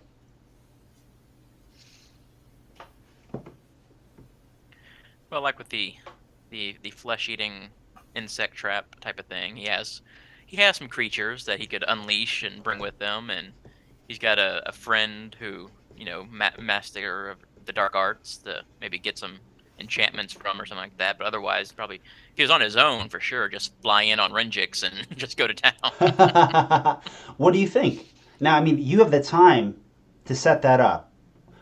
Well, like with the flesh-eating insect trap type of thing, he has some creatures that he could unleash and bring with them, and he's got a friend who master of the dark arts to maybe get some enchantments from or something like that. But otherwise, probably if he was on his own for sure, just fly in on Renjix and just go to town. What do you think? Now, I mean, you have the time to set that up.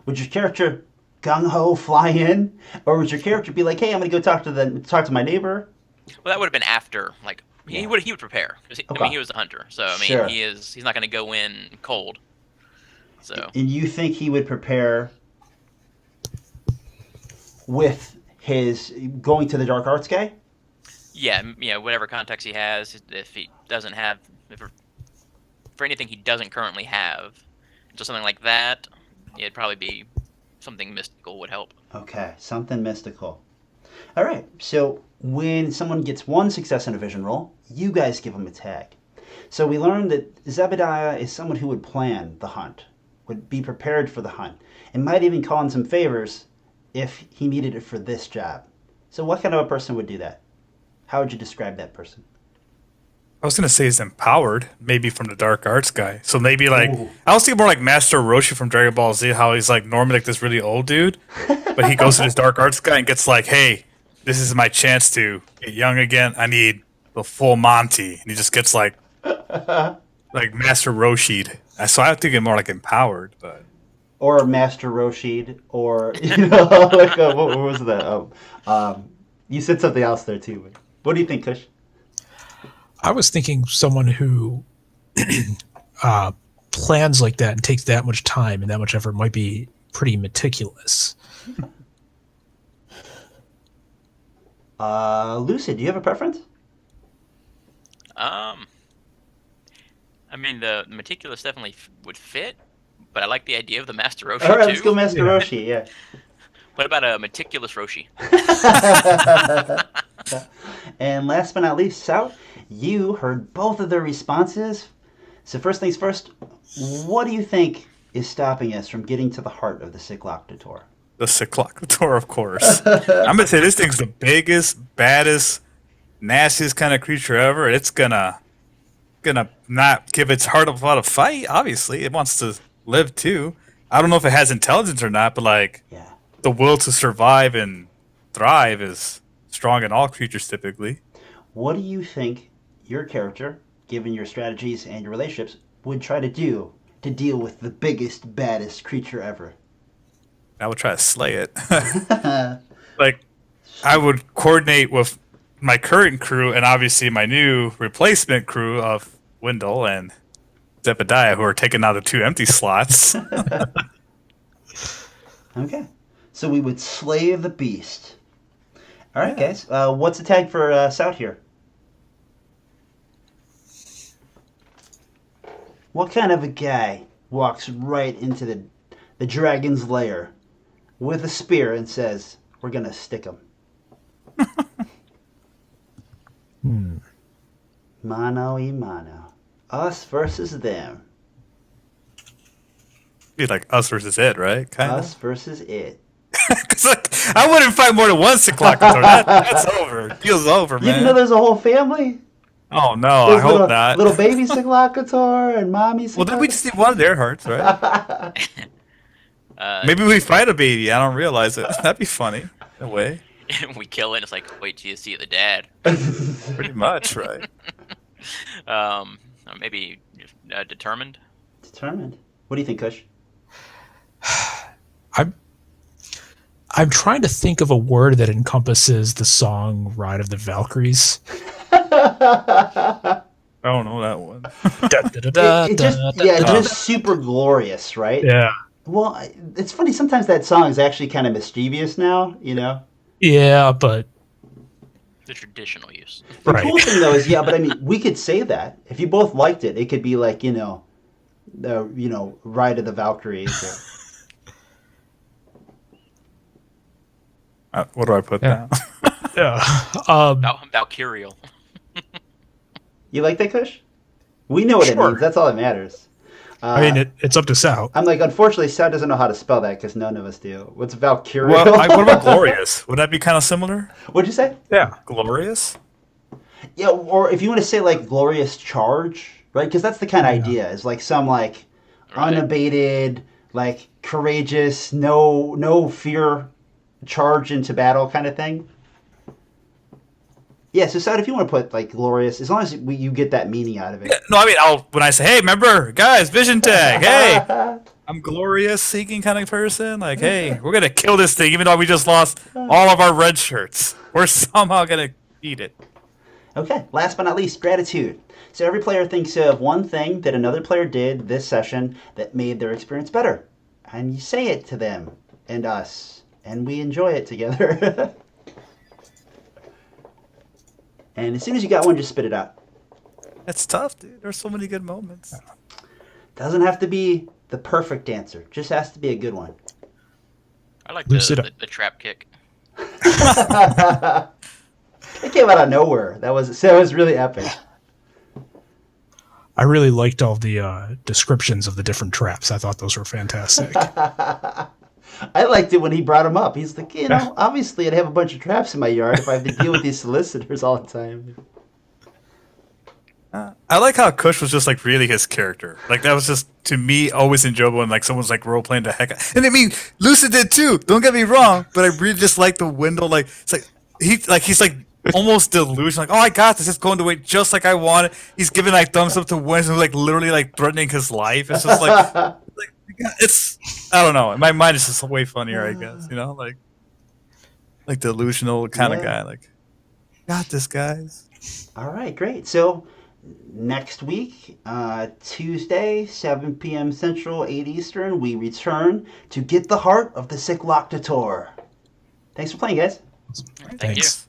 Would your character gung ho fly in, or would your character be like, "Hey, I'm gonna go talk to my neighbor"? Well, that would have been after, like he would prepare. 'Cause I Okay. mean, he was a hunter, so I mean, Sure. he's not going to go in cold. So And you think he would prepare with his going to the dark arts guy? yeah, whatever context he has, if he doesn't have, for anything he doesn't currently have, so something like that, it'd probably be something mystical would help. Okay, something mystical. All right, so when someone gets one success in a vision roll, you guys give them a tag. So we learned that Zebediah is someone who would plan the hunt, would be prepared for the hunt, and might even call in some favors if he needed it for this job. So what kind of a person would do that? How would you describe that person? I was gonna say he's empowered, maybe from the dark arts guy. So maybe like Ooh. I was thinking more like Master Roshi from Dragon Ball Z, how he's like normally like this really old dude, but he goes to this dark arts guy and gets like, hey, this is my chance to get young again. I need the full Monty, and he just gets like Master Roshi'd. So I think him more like empowered, but Or Master Roshid, or like what was that? You said something else there too. What do you think, Kush? I was thinking someone who plans like that and takes that much time and that much effort might be pretty meticulous. Lucid, do you have a preference? I mean, the meticulous definitely would fit, but I like the idea of the Master Roshi All right, too. let's go Master Roshi. Yeah. What about a meticulous Roshi? And last but not least, Sal, you heard both of their responses. So first things first, what do you think is stopping us from getting to the heart of the Cycloctator? the Cyclocator, of course. I'm gonna say this thing's the biggest, baddest, nastiest kind of creature ever. It's gonna not give its heart a lot of fight. Obviously, it wants to live too. I don't know if it has intelligence or not, but like Yeah. the will to survive and thrive is strong in all creatures typically. What do you think your character, given your strategies and your relationships, would try to do to deal with the biggest, baddest creature ever? I would try to slay it. Like, I would coordinate with my current crew and obviously my new replacement crew of Wendell and Zebediah, who are taking now the 2 empty slots. Okay. So we would slay the beast. All right, guys. What's the tag for Sout here? What kind of a guy walks right into the dragon's lair with a spear and says, "We're going to stick him"? Mano y mano. Us versus them. Be like us versus it, right? Kind Us versus it. of. Cause like, I wouldn't fight more than one Cyclocator. That's over. Deal's over, You didn't know man. there's a whole family? Oh no, I There's hope little, not. little baby Cyclocator and mommy Cyclocator. Well, then we just need one of their hearts, right? Maybe we fight a baby. I don't realize it. That'd be funny. In a way. We kill it. And it's like, wait till you see the dad. Pretty much, right? Maybe determined. Determined. What do you think, Kush? I'm trying to think of a word that encompasses the song "Ride of the Valkyries." I don't know that one. Just super glorious, right? Yeah. Well, it's funny. Sometimes that song is actually kind of mischievous now, you know? Yeah, but The traditional use. The right. cool thing, though, is, but I mean, we could say that. If you both liked it, it could be like, Ride of the Valkyries. Or... What do I put Yeah. down? Yeah. Valkyrial. You like that, Kush? We know what it Sure. means. That's all that matters. I mean, it's up to Sal. I'm like, unfortunately, Sal doesn't know how to spell that because none of us do. What's Valkyrie? What about glorious? Would that be kind of similar? What'd you say? Yeah. Glorious? Yeah, or if you want to say like glorious charge, right? Because that's the kind of idea. Is like some like Right. unabated, like courageous, no fear, charge into battle kind of thing. Yeah, so Side, if you want to put like glorious, as long as you get that meaning out of it. Yeah, no, I mean, when I say, hey, remember, guys, vision tag, hey, I'm glorious seeking kind of person. Like, hey, we're gonna kill this thing, even though we just lost all of our red shirts. We're somehow gonna beat it. Okay, last but not least, gratitude. So every player thinks of one thing that another player did this session that made their experience better, and you say it to them and us, and we enjoy it together. And as soon as you got one, just spit it out. That's tough, dude. There's so many good moments. Doesn't have to be the perfect answer. Just has to be a good one. I like Loose it the, up. the trap kick. It came out of nowhere. That was really epic. I really liked all the descriptions of the different traps. I thought those were fantastic. I liked it when he brought him up. He's like, obviously I'd have a bunch of traps in my yard if I have to deal with these solicitors all the time. I like how Kush was just like really his character. Like that was just to me always enjoyable when like someone's like role playing the heck. And I mean, Lucid did too. Don't get me wrong, but I really just like the window. Like it's like he's like almost delusional. Like, oh, I got this. It's going to wait just like I wanted. He's giving like thumbs up to Winston, like literally like threatening his life. It's just like it's I don't know. In my mind, it's just way funnier. I guess like delusional kind of guy. Like, got this, guys. All right, great. So next week, Tuesday, 7 p.m. Central, 8 Eastern, we return to get the heart of the Cycloctator. Thanks for playing, guys. Thank you. Thanks.